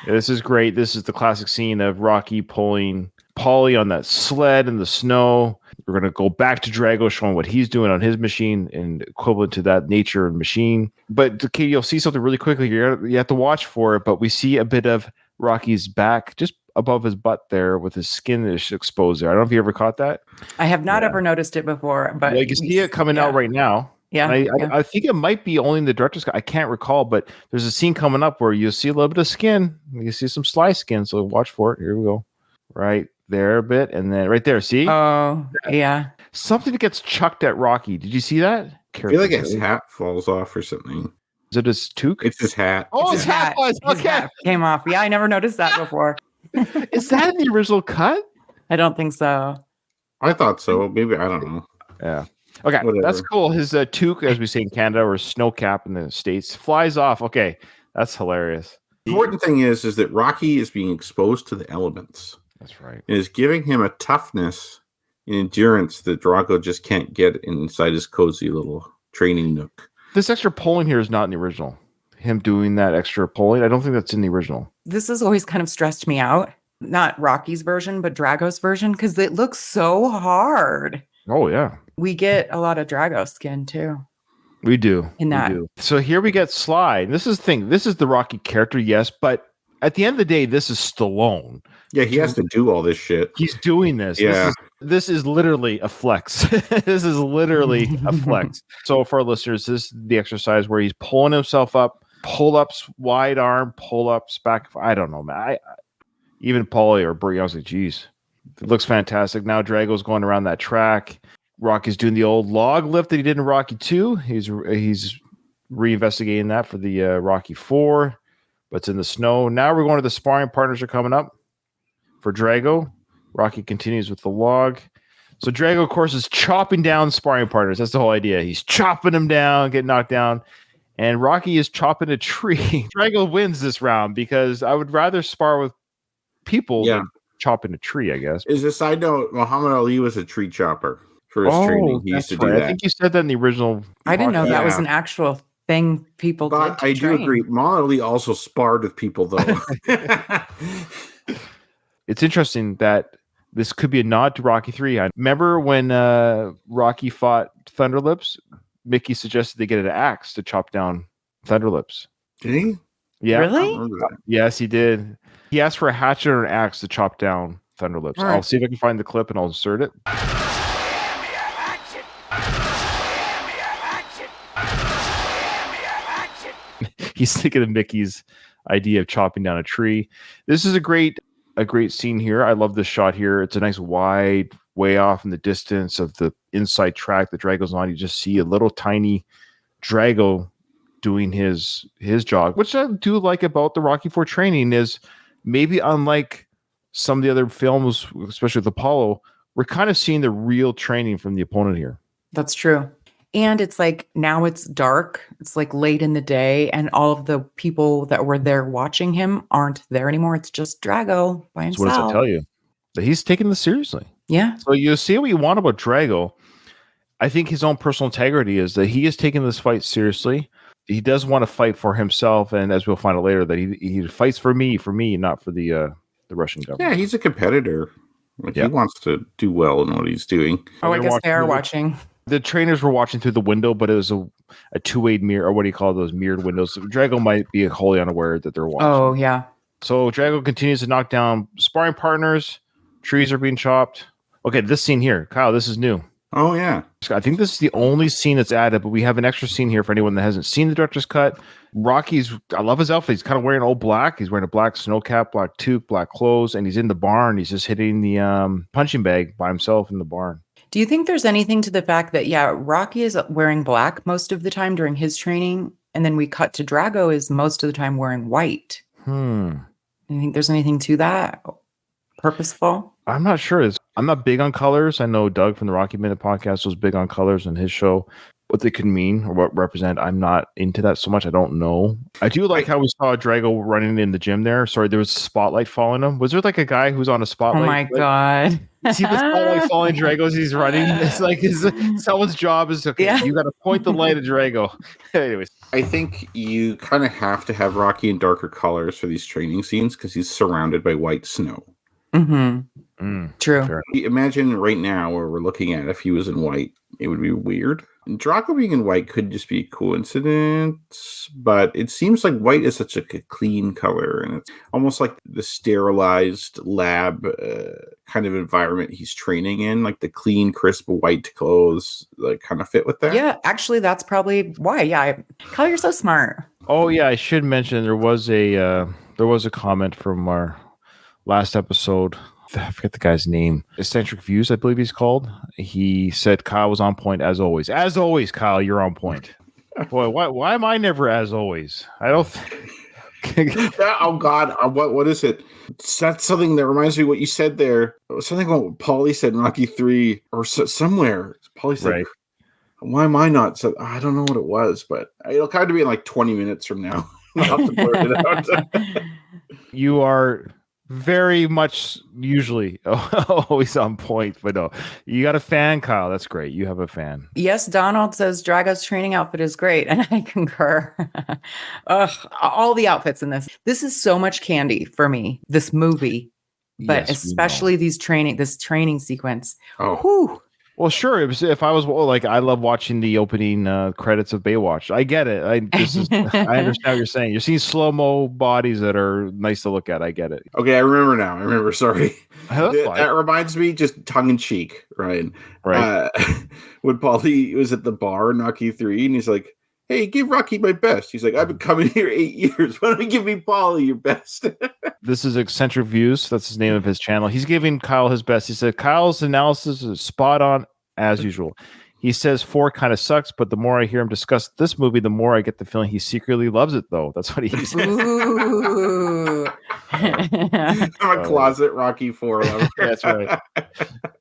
This is great. This is the classic scene of Rocky pulling Paulie on that sled in the snow. We're going to go back to Drago showing what he's doing on his machine and equivalent to that nature and machine. But okay, you'll see something really quickly. You have to watch for it, but we see a bit of Rocky's back just above his butt there with his skin is exposed there. I don't know if you ever caught that. I have not ever noticed it before, but you can see it coming out right now. Yeah, I think it might be only in the director's cut. I can't recall, but there's a scene coming up where you'll see a little bit of skin. You see some slice skin, so watch for it. Here we go. Right there a bit, and then right there. See? Oh, yeah. Something that gets chucked at Rocky. Did you see that? I feel like his hat falls off or something. Is it his toque? It's his hat. Oh, His hat. His hat came off. Yeah, I never noticed that before. Is that in the original cut? I don't think so. I thought so. Maybe, I don't know. Yeah. Okay, Whatever. That's cool. His toque, as we say in Canada, or snow cap in the States, flies off. Okay, that's hilarious. The important thing is that Rocky is being exposed to the elements. That's right. It is giving him a toughness and endurance that Drago just can't get inside his cozy little training nook. This extra pulling here is not in the original. Him doing that extra pulling, I don't think that's in the original. This has always kind of stressed me out. Not Rocky's version, but Drago's version, because it looks so hard. Oh, yeah. We get a lot of Drago skin, too. We do. In that. We do. So here we get Sly. This is the thing. This is the Rocky character, yes, but at the end of the day, this is Stallone. Yeah, he has to do all this shit. He's doing this. Yeah. This is literally a flex. This is literally a flex. So for our listeners, this is the exercise where he's pulling himself up, pull-ups, wide arm, pull-ups, back. I don't know, man. Even Paulie or Burt, I was like, geez, it looks fantastic. Now Drago's going around that track. Rocky's doing the old log lift that he did in Rocky 2. He's reinvestigating that for the Rocky 4, but it's in the snow. Now we're going to the sparring partners are coming up for Drago. Rocky continues with the log. So Drago, of course, is chopping down sparring partners. That's the whole idea. He's chopping them down, getting knocked down. and Rocky is chopping a tree. Drago wins this round because I would rather spar with people than chopping a tree, I guess. As a side note, Muhammad Ali was a tree chopper for his training. He used to do that. I think you said that in the original. I didn't know that was Yeah. an actual thing people did to I train. do agree. Muhammad Ali also sparred with people, though. It's interesting that this could be a nod to Rocky 3. I remember when Rocky fought Thunderlips, Mickey suggested they get an axe to chop down Thunderlips. Did he? Yeah. Really? Yes, he did. He asked for a hatchet or an axe to chop down Thunderlips. Right. I'll see if I can find the clip and I'll insert it. He's thinking of Mickey's idea of chopping down a tree. This is a great scene here. I love this shot here. It's a nice wide, way off in the distance of the inside track that Drago's on. You just see a little tiny Drago doing his jog, which I do like about the Rocky IV training is maybe unlike some of the other films, especially with Apollo, we're kind of seeing the real training from the opponent here. That's true. And it's like now it's dark. It's like late in the day, and all of the people that were there watching him aren't there anymore. It's just Drago by himself. So what does that tell you? That he's taking this seriously. Yeah. So you see what you want about Drago. I think his own personal integrity is that he is taking this fight seriously. He does want to fight for himself, and as we'll find out later, that he fights for me, not for the Russian government. Yeah, he's a competitor. Like he wants to do well in what he's doing. Oh, I guess they are watching. The trainers were watching through the window, but it was a two-way mirror, or what do you call those mirrored windows? So Drago might be wholly unaware that they're watching. Oh, yeah. So Drago continues to knock down sparring partners. Trees are being chopped. Okay, this scene here, Kyle, this is new. Oh, yeah. I think this is the only scene that's added, but we have an extra scene here for anyone that hasn't seen the director's cut. I love his outfit. He's kind of wearing all black. He's wearing a black snow cap, black toque, black clothes, and he's in the barn. He's just hitting the punching bag by himself in the barn. Do you think there's anything to the fact that, Rocky is wearing black most of the time during his training, and then we cut to Drago is most of the time wearing white? Do you think there's anything to that? Purposeful? I'm not sure. I'm not big on colors. I know Doug from the Rocky Minute podcast was big on colors in his show. What they could mean or what represent, I'm not into that so much. I don't know. I do like how we saw Drago running in the gym there. Sorry, there was a spotlight following him. Was there like a guy who's on a spotlight? Oh my God. See the spotlight following Drago as he's running? It's like someone's job is, you got to point the light at Drago. Anyways. I think you kind of have to have Rocky in darker colors for these training scenes because he's surrounded by white snow. Mm-hmm. True. Imagine right now where we're looking at if he was in white, it would be weird. And Drago being in white could just be a coincidence, but it seems like white is such a clean color, and it's almost like the sterilized lab kind of environment he's training in, like the clean, crisp white clothes, like kind of fit with that. Yeah, actually, that's probably why. Yeah, Kyle, you're so smart. Oh yeah, I should mention there was a comment from our last episode. I forget the guy's name. Eccentric Views, I believe he's called. He said Kyle was on point as always. As always, Kyle, you're on point. Boy, why am I never as always? I don't. Oh God, what is it? That's something that reminds me of what you said there. Something about what Paulie said in Rocky 3 or somewhere. Paulie said, right. Why am I not? So I don't know what it was, but it'll kind of be in like 20 minutes from now. I'll have to blurt it out. You are very much usually always on point, but no, you got a fan, Kyle. That's great. You have a fan. Yes, Donald says Drago's training outfit is great, and I concur. Ugh, all the outfits in this. This is so much candy for me, this movie, but Yes, especially this training sequence. Oh. Whew. Well, sure. If I was like, I love watching the opening credits of Baywatch. I get it. I understand what you're saying. You're seeing slow-mo bodies that are nice to look at. I get it. Okay, I remember now. Sorry. That's fine. That reminds me, just tongue in cheek, Ryan. Right. When Paulie was at the bar in Rocky 3, and he's like, "Hey, give Rocky my best." He's like, "I've been coming here 8 years. Why don't you give me Paulie your best?" This is Eccentric Views. That's the name of his channel. He's giving Kyle his best. He said Kyle's analysis is spot on as usual. He says 4 kind of sucks, but the more I hear him discuss this movie, the more I get the feeling he secretly loves it, though. That's what he said. Ooh. I'm a closet Rocky 4 lover. That's right.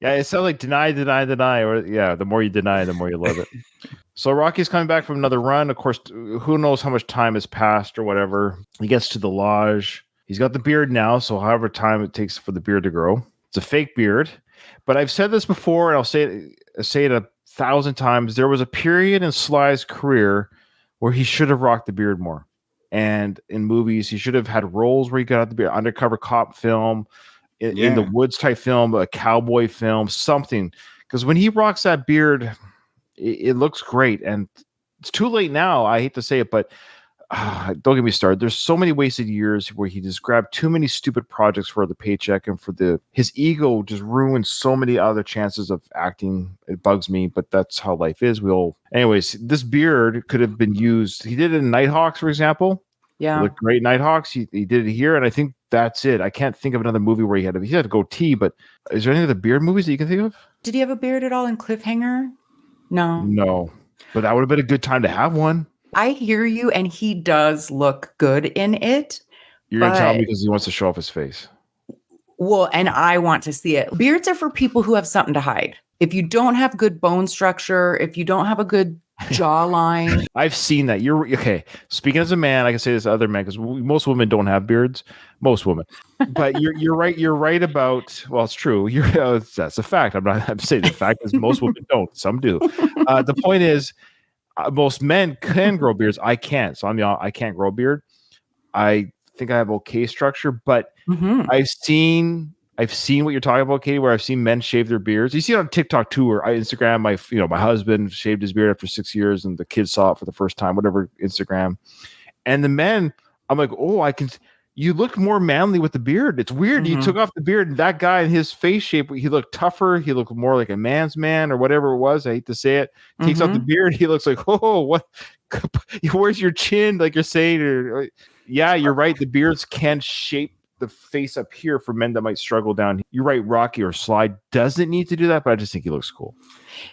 Yeah, it sounds like deny, or the more you deny, the more you love it. So Rocky's coming back from another run. Of course, who knows how much time has passed or whatever. He gets to the lodge. He's got the beard now, so however time it takes for the beard to grow. It's a fake beard. But I've said this before, and I'll say it 1,000 times. There was a period in Sly's career where he should have rocked the beard more. And in movies, he should have had roles where he got out the beard, undercover cop film, in the woods type film, a cowboy film, something. Because when he rocks that beard, it looks great. And it's too late now. I hate to say it, but don't get me started. There's so many wasted years where he just grabbed too many stupid projects for the paycheck, and for his ego just ruined so many other chances of acting. It bugs me, but that's how life is. Anyways, this beard could have been used. He did it in Nighthawks, for example. Yeah. The great Nighthawks. He did it here, and I think that's it. I can't think of another movie where he had a goatee, but is there any other beard movies that you can think of? Did he have a beard at all in Cliffhanger? No. But that would have been a good time to have one. I hear you, and he does look good in it. You're going to tell me because he wants to show off his face. Well, and I want to see it. Beards are for people who have something to hide. If you don't have good bone structure, if you don't have a good jawline. I've seen that. You're okay. Speaking as a man, I can say this to other men because most women don't have beards. Most women, but you're right. You're right about. Well, it's true. That's a fact. I'm saying the fact is most women don't. Some do. The point is, most men can grow beards. I can't. So I can't grow a beard. I think I have okay structure, but I've seen what you're talking about, Katie, where I've seen men shave their beards. You see it on TikTok too, or Instagram. My husband shaved his beard after 6 years, and the kids saw it for the first time. Whatever, Instagram, and the men, I'm like, oh, I can. You look more manly with the beard. It's weird. You took off the beard, and that guy in his face shape, he looked tougher. He looked more like a man's man, or whatever it was. I hate to say it. Takes off the beard, he looks like, oh, what? Where's your chin? Like you're saying, yeah, you're right. The beards can shape the face up here for men that might struggle down. You're right. Rocky or Sly doesn't need to do that, but I just think he looks cool.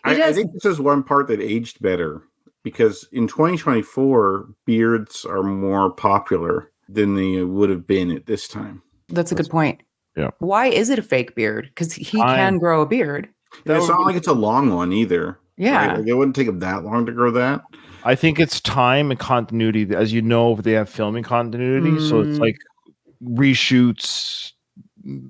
I think this is one part that aged better because in 2024, beards are more popular than they would have been at this time. That's a good point. Yeah. Why is it a fake beard? Because he can grow a beard. It's not like it's a long one either. Yeah. Right? Like it wouldn't take him that long to grow that. I think it's time and continuity. As you know, they have filming continuity. So it's like reshoots,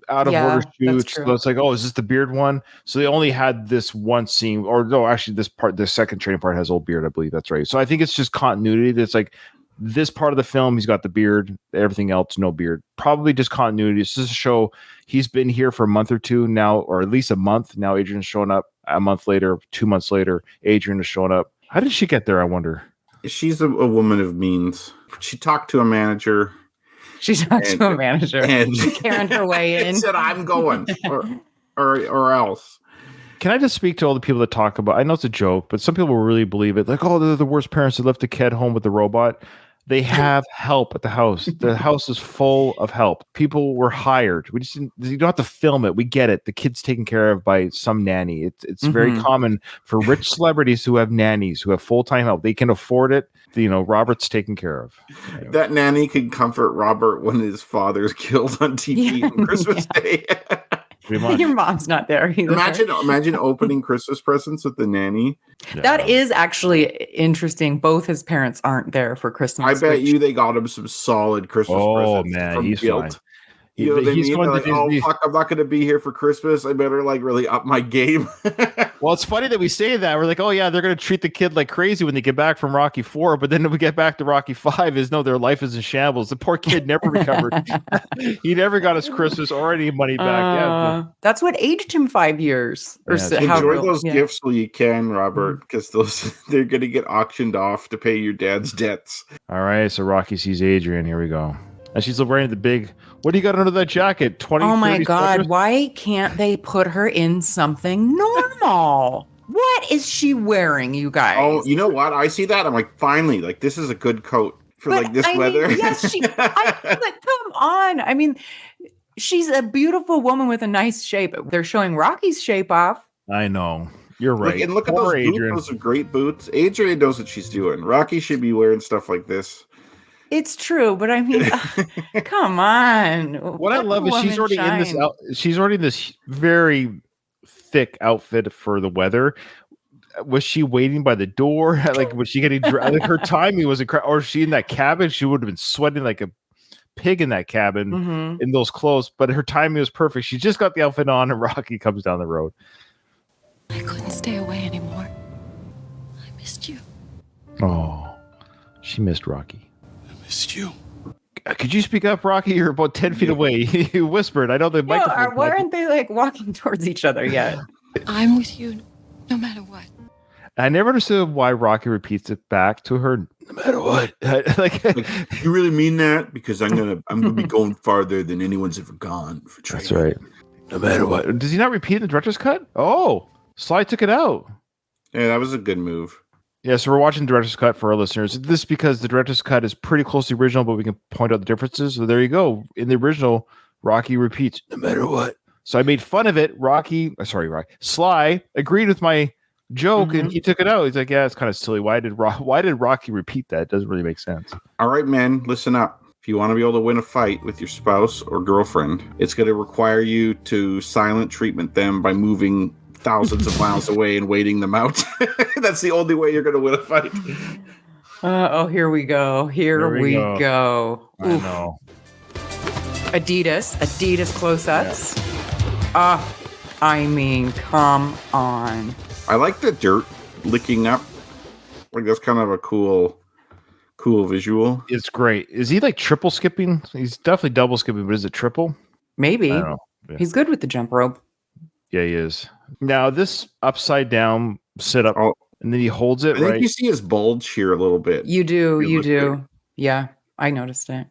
out of order shoots. So it's like, oh, is this the beard one? So they only had this one scene, or no, actually the second training part has old beard, I believe. That's right. So I think it's just continuity. That's like this part of the film, he's got the beard, everything else, no beard. Probably just continuity. It's just to show he's been here for a month or two now, or at least a month. Now Adrian's showing up a month later, 2 months later, Adrian is showing up. How did she get there, I wonder? She's a woman of means. She talked to a manager. She talked to a manager and carried her way in. Said, I'm going or else. Can I just speak to all the people that talk about, I know it's a joke, but some people really believe it. Like, oh, they're the worst parents that left a kid home with the robot. They have help at the house. The house is full of help. People were hired. You don't have to film it. We get it. The kid's taken care of by some nanny. It's very common for rich celebrities who have nannies, who have full-time help. They can afford it. Robert's taken care of. Anyway. That nanny can comfort Robert when his father's killed on TV on Christmas Day. Your mom's not there either. Imagine opening Christmas presents with the nanny. Yeah. That is actually interesting. Both his parents aren't there for Christmas. I bet you they got him some solid Christmas presents. Oh man, he's fine. You know what I mean? Like, oh fuck, I'm not going to be here for Christmas. I better really up my game. Well, it's funny that we say that. We're like, oh yeah, they're going to treat the kid like crazy when they get back from Rocky 4. But then when we get back to Rocky 5, their life is in shambles. The poor kid never recovered. He never got his Christmas or any money back. That's what aged him 5 years. Enjoy those gifts while you can, Robert, because they're going to get auctioned off to pay your dad's debts. All right, so Rocky sees Adrian. Here we go. And she's wearing the big, what do you got under that jacket? 20, oh my God. Sweaters? Why can't they put her in something normal? What is she wearing, you guys? Oh, you know what? I see that. I'm like, finally, this is a good coat for this weather. Yes, come on. I mean, she's a beautiful woman with a nice shape. They're showing Rocky's shape off. I know. You're right. Look at those boots. Those are great boots. Adrian knows what she's doing. Rocky should be wearing stuff like this. It's true, but I mean, come on. What I love is she's already in this. She's already in this very thick outfit for the weather. was she waiting by the door? Like, was she getting like her timing was incredible? Or was she in that cabin? She would have been sweating like a pig in that cabin Mm-hmm. in those clothes, but her timing was perfect. She just got the outfit on, and Rocky comes down the road. I couldn't stay away anymore. I missed you. Oh, she missed Rocky. I missed you. Could you speak up, Rocky? You're about 10 feet away. You whispered. I know the microphone. Why aren't they like walking towards each other yet? I'm with you no matter what. I never understood why Rocky repeats it back to her, no matter what. like, You really mean that? Because I'm gonna be going farther than anyone's ever gone for training. that's right. No matter what. Does he not repeat in the director's cut? Oh, Sly took it out. Yeah, that was a good move. Yeah, so we're watching the director's cut for our listeners. This is because the director's cut is pretty close to the original, but we can point out the differences. So there you go. In the original, Rocky repeats, no matter what. So I made fun of it. Sly agreed with my joke, and he took it out. He's like, yeah, it's kind of silly. Why did Rocky repeat that? It doesn't really make sense. All right, men, listen up. If you want to be able to win a fight with your spouse or girlfriend, it's going to require you to silent treatment them by moving thousands of miles away and waiting them out. That's the only way you're going to win a fight. Here we go. Here we go. I know. Adidas close-ups. I mean, come on. I like the dirt licking up. Like, that's kind of a cool visual. It's great. Is he like triple skipping? He's definitely double skipping, but is it triple? Maybe. I don't know. Yeah. He's good with the jump rope. Yeah, he is. Now, this upside down sit up, and then he holds it, I think right? you see his bulge here a little bit. You do. Yeah, I noticed it.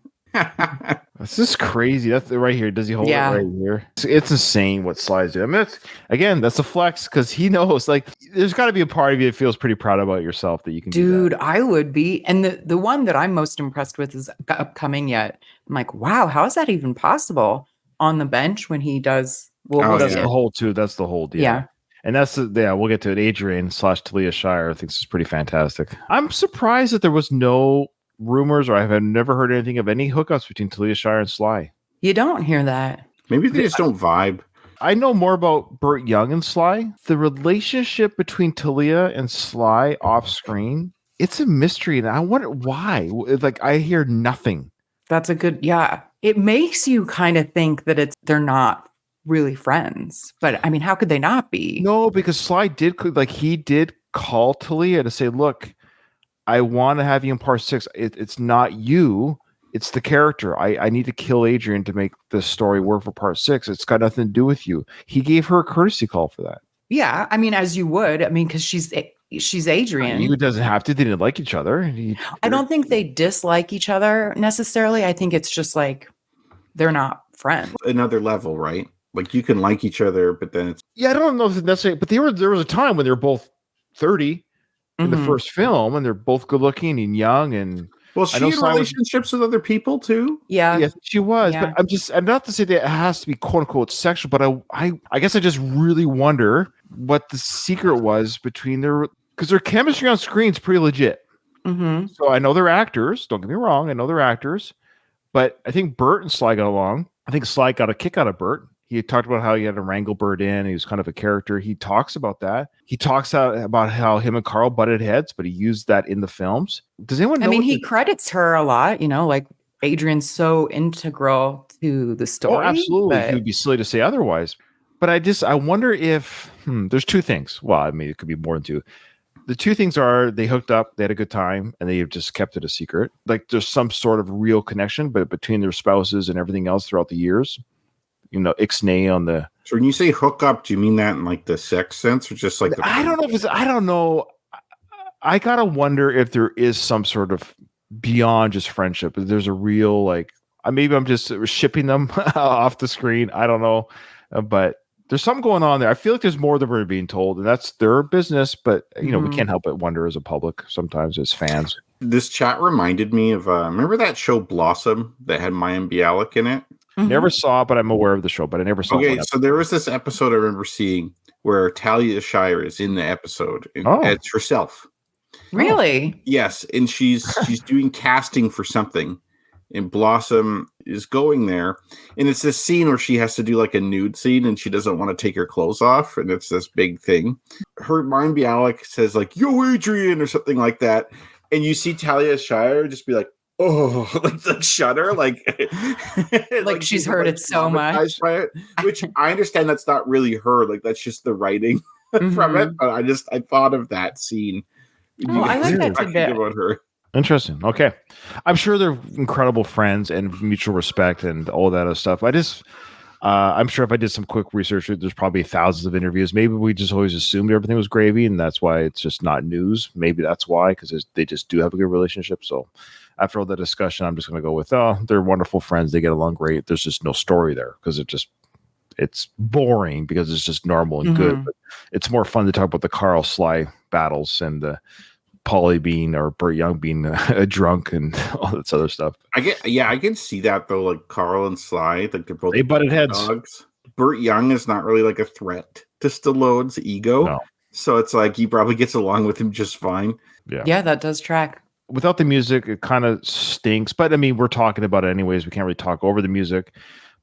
This is crazy. That's right here. Does he hold Yeah. it right here? It's insane what Sly's doing. I mean, that's a flex because he knows. Like, there's got to be a part of you that feels pretty proud about yourself that you can do that. I would be. And the one that I'm most impressed with is upcoming yet. I'm like, wow, how is that even possible? On the bench when he does. Well, that's see the it. hold too. That's the hold. Yeah. And that's we'll get to it. Adrian / Talia Shire thinks it's pretty fantastic. I'm surprised that there was no rumors, or I have never heard anything of any hookups between Talia Shire and Sly. You don't hear that. Maybe they just don't vibe. I know more about Burt Young and Sly. The relationship between Talia and Sly off screen, it's a mystery, and I wonder why. Like, I hear nothing. That's a good, yeah. It makes you kind of think that they're not really friends, but I mean, how could they not be? No, because Sly did call Talia to say, look, I want to have you in part 6. It's not you, it's the character. I need to kill Adrian to make this story work for part 6. It's got nothing to do with you. He gave her a courtesy call for that. Yeah, I mean, as you would. I mean, because she's Adrian. You doesn't have to. They didn't like each other. I don't think they dislike each other necessarily. I think it's just like they're not friends. Another level, right? Like, you can like each other, but then it's... Yeah, I don't know if it's necessarily, but there was a time when they were both 30 in the first film, and they're both good looking and young. And well, she in relationships with other people too. Yeah, yes, she was. Yeah. But I'm not to say that it has to be quote unquote sexual, but I guess I just really wonder what the secret was between because their chemistry on screen is pretty legit. Mm-hmm. So I know they're actors. Don't get me wrong. I know they're actors, but I think Burt and Sly got along. I think Sly got a kick out of Burt. He talked about how he had to wrangle Burt in. He was kind of a character. He talks about that. He talks about how him and Carl butted heads, but he used that in the films. Does anyone know? I mean, he credits her a lot, like Adrian's so integral to the story. Oh, absolutely. He would be silly to say otherwise. But I wonder if there's two things. Well, I mean, it could be more than two. The two things are they hooked up, they had a good time, and they just kept it a secret. Like, there's some sort of real connection, but between their spouses and everything else throughout the years. Ixnay on the. So when you say hook up, do you mean that in like the sex sense, or just like the? I don't know. I gotta wonder if there is some sort of beyond just friendship. There's a real maybe I'm just shipping them off the screen. I don't know, but there's something going on there. I feel like there's more than we're being told, and that's their business. But we can't help but wonder as a public sometimes as fans. This chat reminded me of remember that show Blossom that had Mayim Bialik in it. Mm-hmm. Never saw it, but I'm aware of the show, but I never saw it. Okay, so there was this episode I remember seeing where Talia Shire is in the episode. It's herself. Really? Yes, and she's doing casting for something, and Blossom is going there, and it's this scene where she has to do like a nude scene, and she doesn't want to take her clothes off, and it's this big thing. Her mind Bialik says like "Yo, Adrian" or something like that, and you see Talia Shire just be like, "Oh," like shudder, like like she's heard it so much. By it, which I understand that's not really her, like that's just the writing from it. But I thought of that scene. Oh, I like that tidbit about her. Interesting. Okay. I'm sure they're incredible friends and mutual respect and all that other stuff. I'm sure if I did some quick research, there's probably thousands of interviews. Maybe we just always assumed everything was gravy and that's why it's just not news. Maybe that's why, because they just do have a good relationship. So after all the discussion, I'm just going to go with, they're wonderful friends. They get along great. There's just no story there because it's boring because it's just normal and good. But it's more fun to talk about the Carl Sly battles and the Paulie being or Burt Young being a drunk and all this other stuff. I can see that though. Like Carl and Sly, like they're both butted heads. Dogs. Burt Young is not really like a threat to Stallone's ego, no. So it's like he probably gets along with him just fine. Yeah, that does track. Without the music, it kind of stinks. But I mean, we're talking about it anyways. We can't really talk over the music.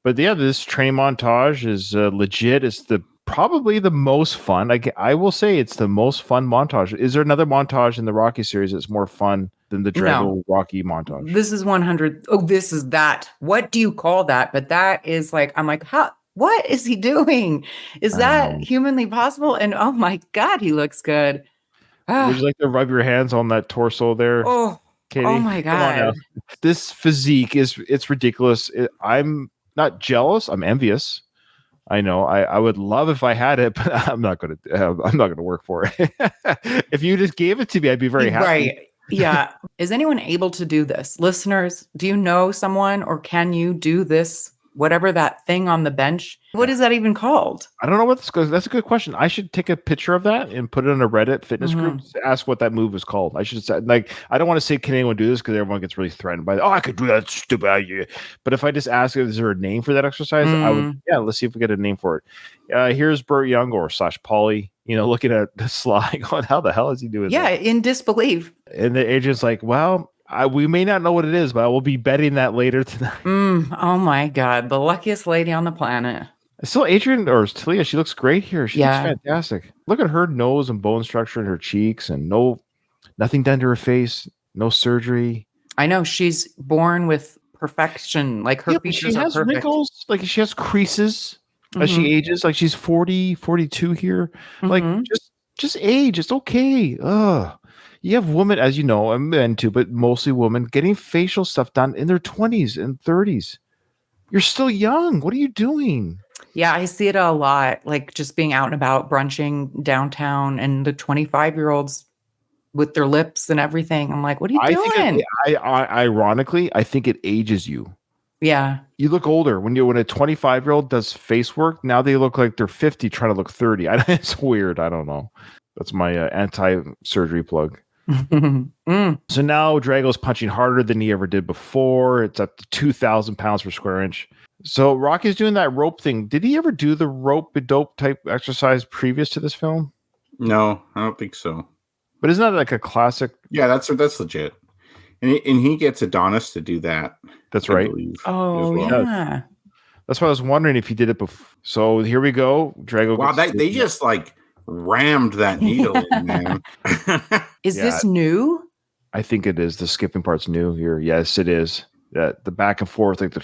But yeah, this training montage is legit. It's probably the most fun. I will say it's the most fun montage. Is there another montage in the Rocky series that's more fun than the Drago Rocky montage? This is 100. Oh, this is that. What do you call that? But that is like, I'm like, how? What is he doing? Is that humanly possible? And oh my God, he looks good. Would you like to rub your hands on that torso there? Oh, Katie? Oh my God. This physique it's ridiculous. I'm not jealous. I'm envious. I know. I would love if I had it, but I'm not going to work for it. If you just gave it to me, I'd be very happy. Right. Yeah. Is anyone able to do this? Listeners, do you know someone or can you do this? Whatever that thing on the bench, what is that even called? I don't know what this goes. That's a good question. I should take a picture of that and put it in a Reddit fitness group to ask what that move is called. I should say, like, I don't want to say, can anyone do this? Because everyone gets really threatened by, I could do that stupid idea. But if I just ask, is there a name for that exercise? I would, let's see if we get a name for it. Here's Burt Young or / Paulie, looking at the slide going, how the hell is he doing that? In disbelief. And the agent's like, well, we may not know what it is, but we'll be betting that later tonight. Oh my God. The luckiest lady on the planet. Still Adrian or Talia, she looks great here. She looks fantastic. Look at her nose and bone structure in her cheeks and nothing done to her face, no surgery. I know she's born with perfection. Like her features are perfect. Wrinkles, like she has creases as she ages. Like she's 40, 42 here. Like just age. It's okay. You have women, as you know, and men too, but mostly women, getting facial stuff done in their 20s and 30s. You're still young. What are you doing? Yeah, I see it a lot, like just being out and about, brunching downtown, and the 25-year-olds with their lips and everything. I'm like, what are you doing? Ironically, I think it ages you. Yeah. You look older. When a 25-year-old does face work, now they look like they're 50 trying to look 30. It's weird. I don't know. That's my anti-surgery plug. So now Drago's punching harder than he ever did before. It's up to 2,000 pounds per square inch. So Rocky's doing that rope thing. Did he ever do the rope dope type exercise previous to this film? No, I don't think so. But isn't that like a classic? Yeah, that's legit. And he gets Adonis to do that. That's right. Oh, yeah. That's why I was wondering if he did it before. So here we go. Drago. Wow, they just like rammed that needle in, man. Is this new? I think it is. The skipping part's new here. Yes, it is. The back and forth, like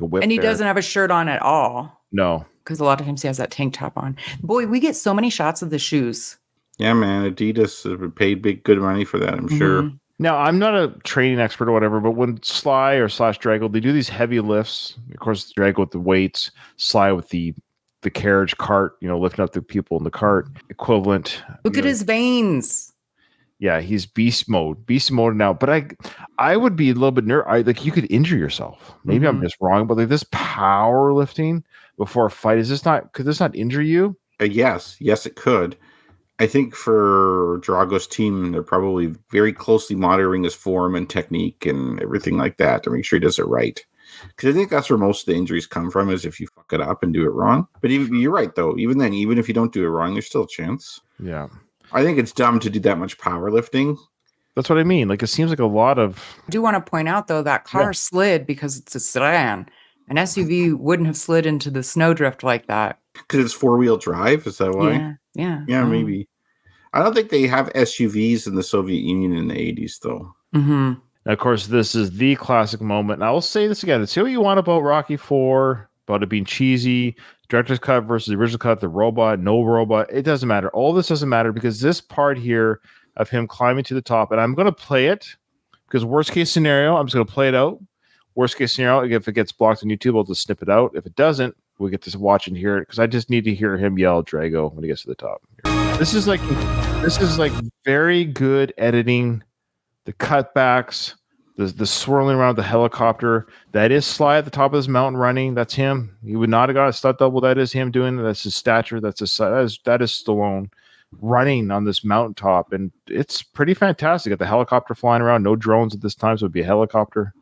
a whip. And he doesn't have a shirt on at all. No. Because a lot of times he has that tank top on. Boy, we get so many shots of the shoes. Yeah, man. Adidas paid good money for that, I'm sure. Now, I'm not a training expert or whatever, but when Sly or / Drago, they do these heavy lifts. Of course, Drago with the weights, Sly with the carriage cart, lifting up the people in the cart equivalent. Look at his veins. Yeah, he's beast mode now. But I would be a little bit nervous. Like you could injure yourself. Maybe I'm just wrong, but like this powerlifting before a fight, could this not injure you? Yes, it could. I think for Drago's team, they're probably very closely monitoring his form and technique and everything like that to make sure he does it right. Because I think that's where most of the injuries come from, is if you fuck it up and do it wrong. But you're right, though. Even then, even if you don't do it wrong, there's still a chance. Yeah. I think it's dumb to do that much powerlifting That's what I mean. Like, it seems like a lot of. I do want to point out, though, that car slid because it's a sedan. An SUV wouldn't have slid into the snowdrift like that. Because it's 4-wheel drive? Is that why? Yeah. Yeah, maybe. I don't think they have SUVs in the Soviet Union in the 80s, though. Mm-hmm. And of course, this is the classic moment. And I will say this again. Say what you want about Rocky 4, about it being cheesy, director's cut versus the original cut, the robot, no robot. It doesn't matter. All this doesn't matter because this part here of him climbing to the top, and I'm going to play it because worst case scenario, I'm just going to play it out. Worst case scenario, if it gets blocked on YouTube, I'll just snip it out. If it doesn't, we get to watch and hear it because I just need to hear him yell Drago when he gets to the top. This is like very good editing. The cutbacks, the swirling around the helicopter. That is Sly at the top of this mountain running. That's him. He would not have got a stunt double. That is him doing it. That's his stature. That is Stallone running on this mountaintop. And it's pretty fantastic. Got the helicopter flying around. No drones at this time, so it'd be a helicopter.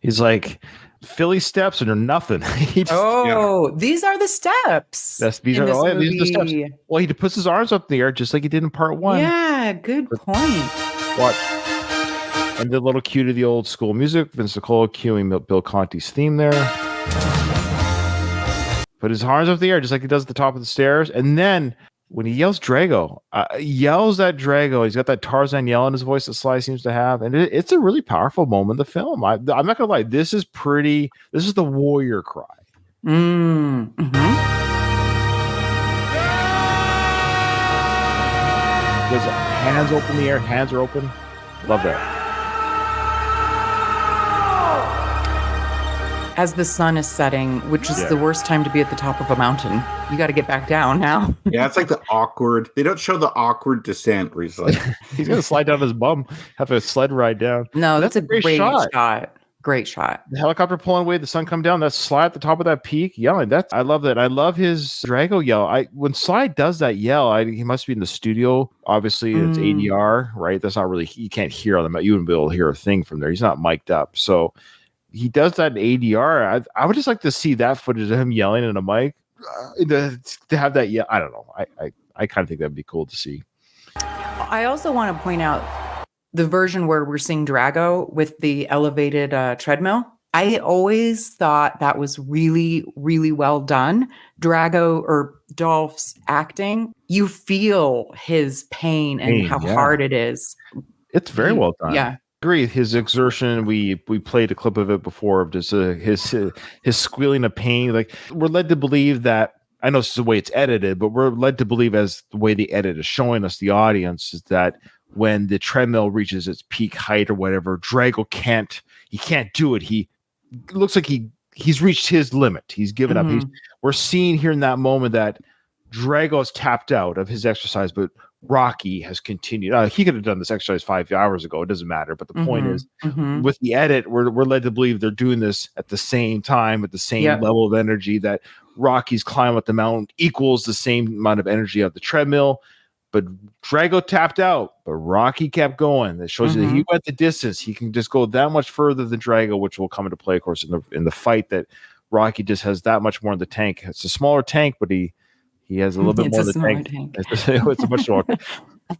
He's like, Philly steps and they're nothing. These are the steps. These are the steps. Well, he puts his arms up in the air just like he did in part 1. Yeah, good point. What? And the little cue to the old school music, Vince Nicola cueing Bill Conti's theme there. Put his arms up in the air just like he does at the top of the stairs. And then when he yells Drago, yells at Drago, he's got that Tarzan yell in his voice that Sly seems to have. And it's a really powerful moment in the film. I'm not going to lie. This is the warrior cry. Mm-hmm. There's hands open in the air. Hands are open. Love that. As the sun is setting, which is the worst time to be at the top of a mountain. You got to get back down now. Yeah, it's like the awkward. They don't show the awkward descent where he's like, he's going to slide down his bum, have a sled ride down. No, that's a great shot. Great shot. The helicopter pulling away, the sun come down, that Sly at the top of that peak yelling. I love that. I love his Drago yell. When Sly does that yell, he must be in the studio. Obviously, it's ADR, right? That's not really, you can't hear on the, you wouldn't be able to hear a thing from there. He's not mic'd up. So he does that in ADR. I would just like to see that footage of him yelling in a mic to have that yell. I don't know. I kind of think that'd be cool to see. I also want to point out the version where we're seeing Drago with the elevated treadmill. I always thought that was really, really well done. Drago or Dolph's acting, you feel his pain and how hard it is. It's very well done. Yeah. Agree. His exertion. We played a clip of it before of just his squealing of pain. Like, we're led to believe that. I know this is the way it's edited, but we're led to believe, as the way the edit is showing us, the audience, is that when the treadmill reaches its peak height or whatever, Drago can't do it. He looks like he's reached his limit. He's given up. We're seeing here in that moment that Drago is tapped out of his exercise, but Rocky has continued. He could have done this exercise 5 hours ago. It doesn't matter. But the point is, with the edit, we're led to believe they're doing this at the same time, at the same level of energy, that Rocky's climb up the mountain equals the same amount of energy of the treadmill. But Drago tapped out, but Rocky kept going. That shows you that he went the distance. He can just go that much further than Drago, which will come into play, of course, in the fight. That Rocky just has that much more in the tank. It's a smaller tank, but he has a little bit more in the tank. It's a much smaller.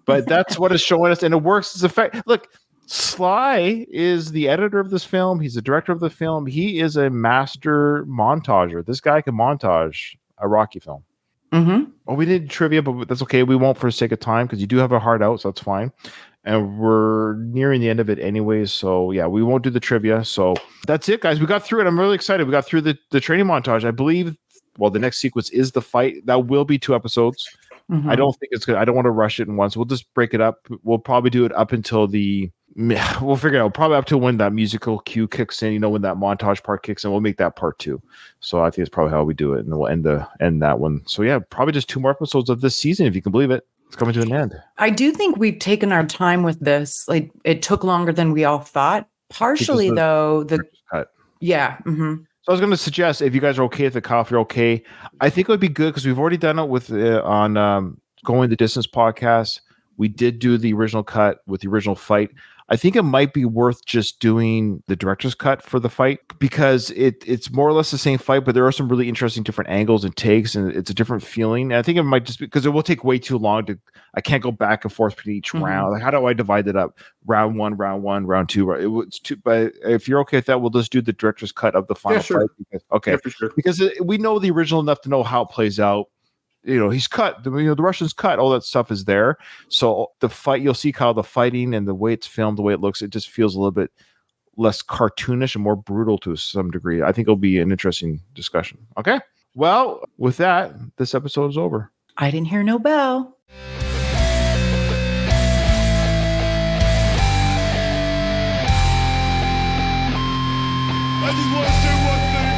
But that's what it's showing us, and it works as effect. Look, Sly is the editor of this film. He's the director of the film. He is a master montager. This guy can montage a Rocky film. Oh, we did trivia, but that's okay. We won't for the sake of time, because you do have a hard out, so that's fine. And we're nearing the end of it anyways. So yeah, we won't do the trivia. So that's it, guys. We got through it. I'm really excited. We got through the training montage. I believe, well, the next sequence is the fight. That will be 2 episodes. I don't think it's good. I don't want to rush it in once. We'll just break it up. We'll probably do it up until we'll figure it out. Probably up to when that musical cue kicks in, when that montage part kicks in. We'll make that part 2. So I think it's probably how we do it. And we'll end that one. So yeah, probably just 2 more episodes of this season, if you can believe it. It's coming to an end. I do think we've taken our time with this. Like, it took longer than we all thought. Partially, though, cut. Yeah. So I was going to suggest, if you guys are okay with the call, if you're okay, I think it would be good, because we've already done it with on Going the Distance podcast. We did do the original cut with the original fight. I think it might be worth just doing the director's cut for the fight, because it's more or less the same fight, but there are some really interesting different angles and takes, and it's a different feeling. And I think it might just be because it will take way too long I can't go back and forth between each round. Like, how do I divide it up? Round one, round two. It's too, but if you're okay with that, we'll just do the director's cut of the final fight. Okay. Yeah, for sure. Because we know the original enough to know how it plays out. He's cut. The Russian's cut. All that stuff is there. So the fight, you'll see Kyle, the fighting and the way it's filmed, the way it looks, it just feels a little bit less cartoonish and more brutal to some degree. I think it'll be an interesting discussion. Okay. Well, with that, this episode is over. I didn't hear no bell. I just want to say one thing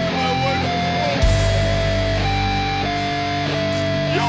to my wife and home. Yo,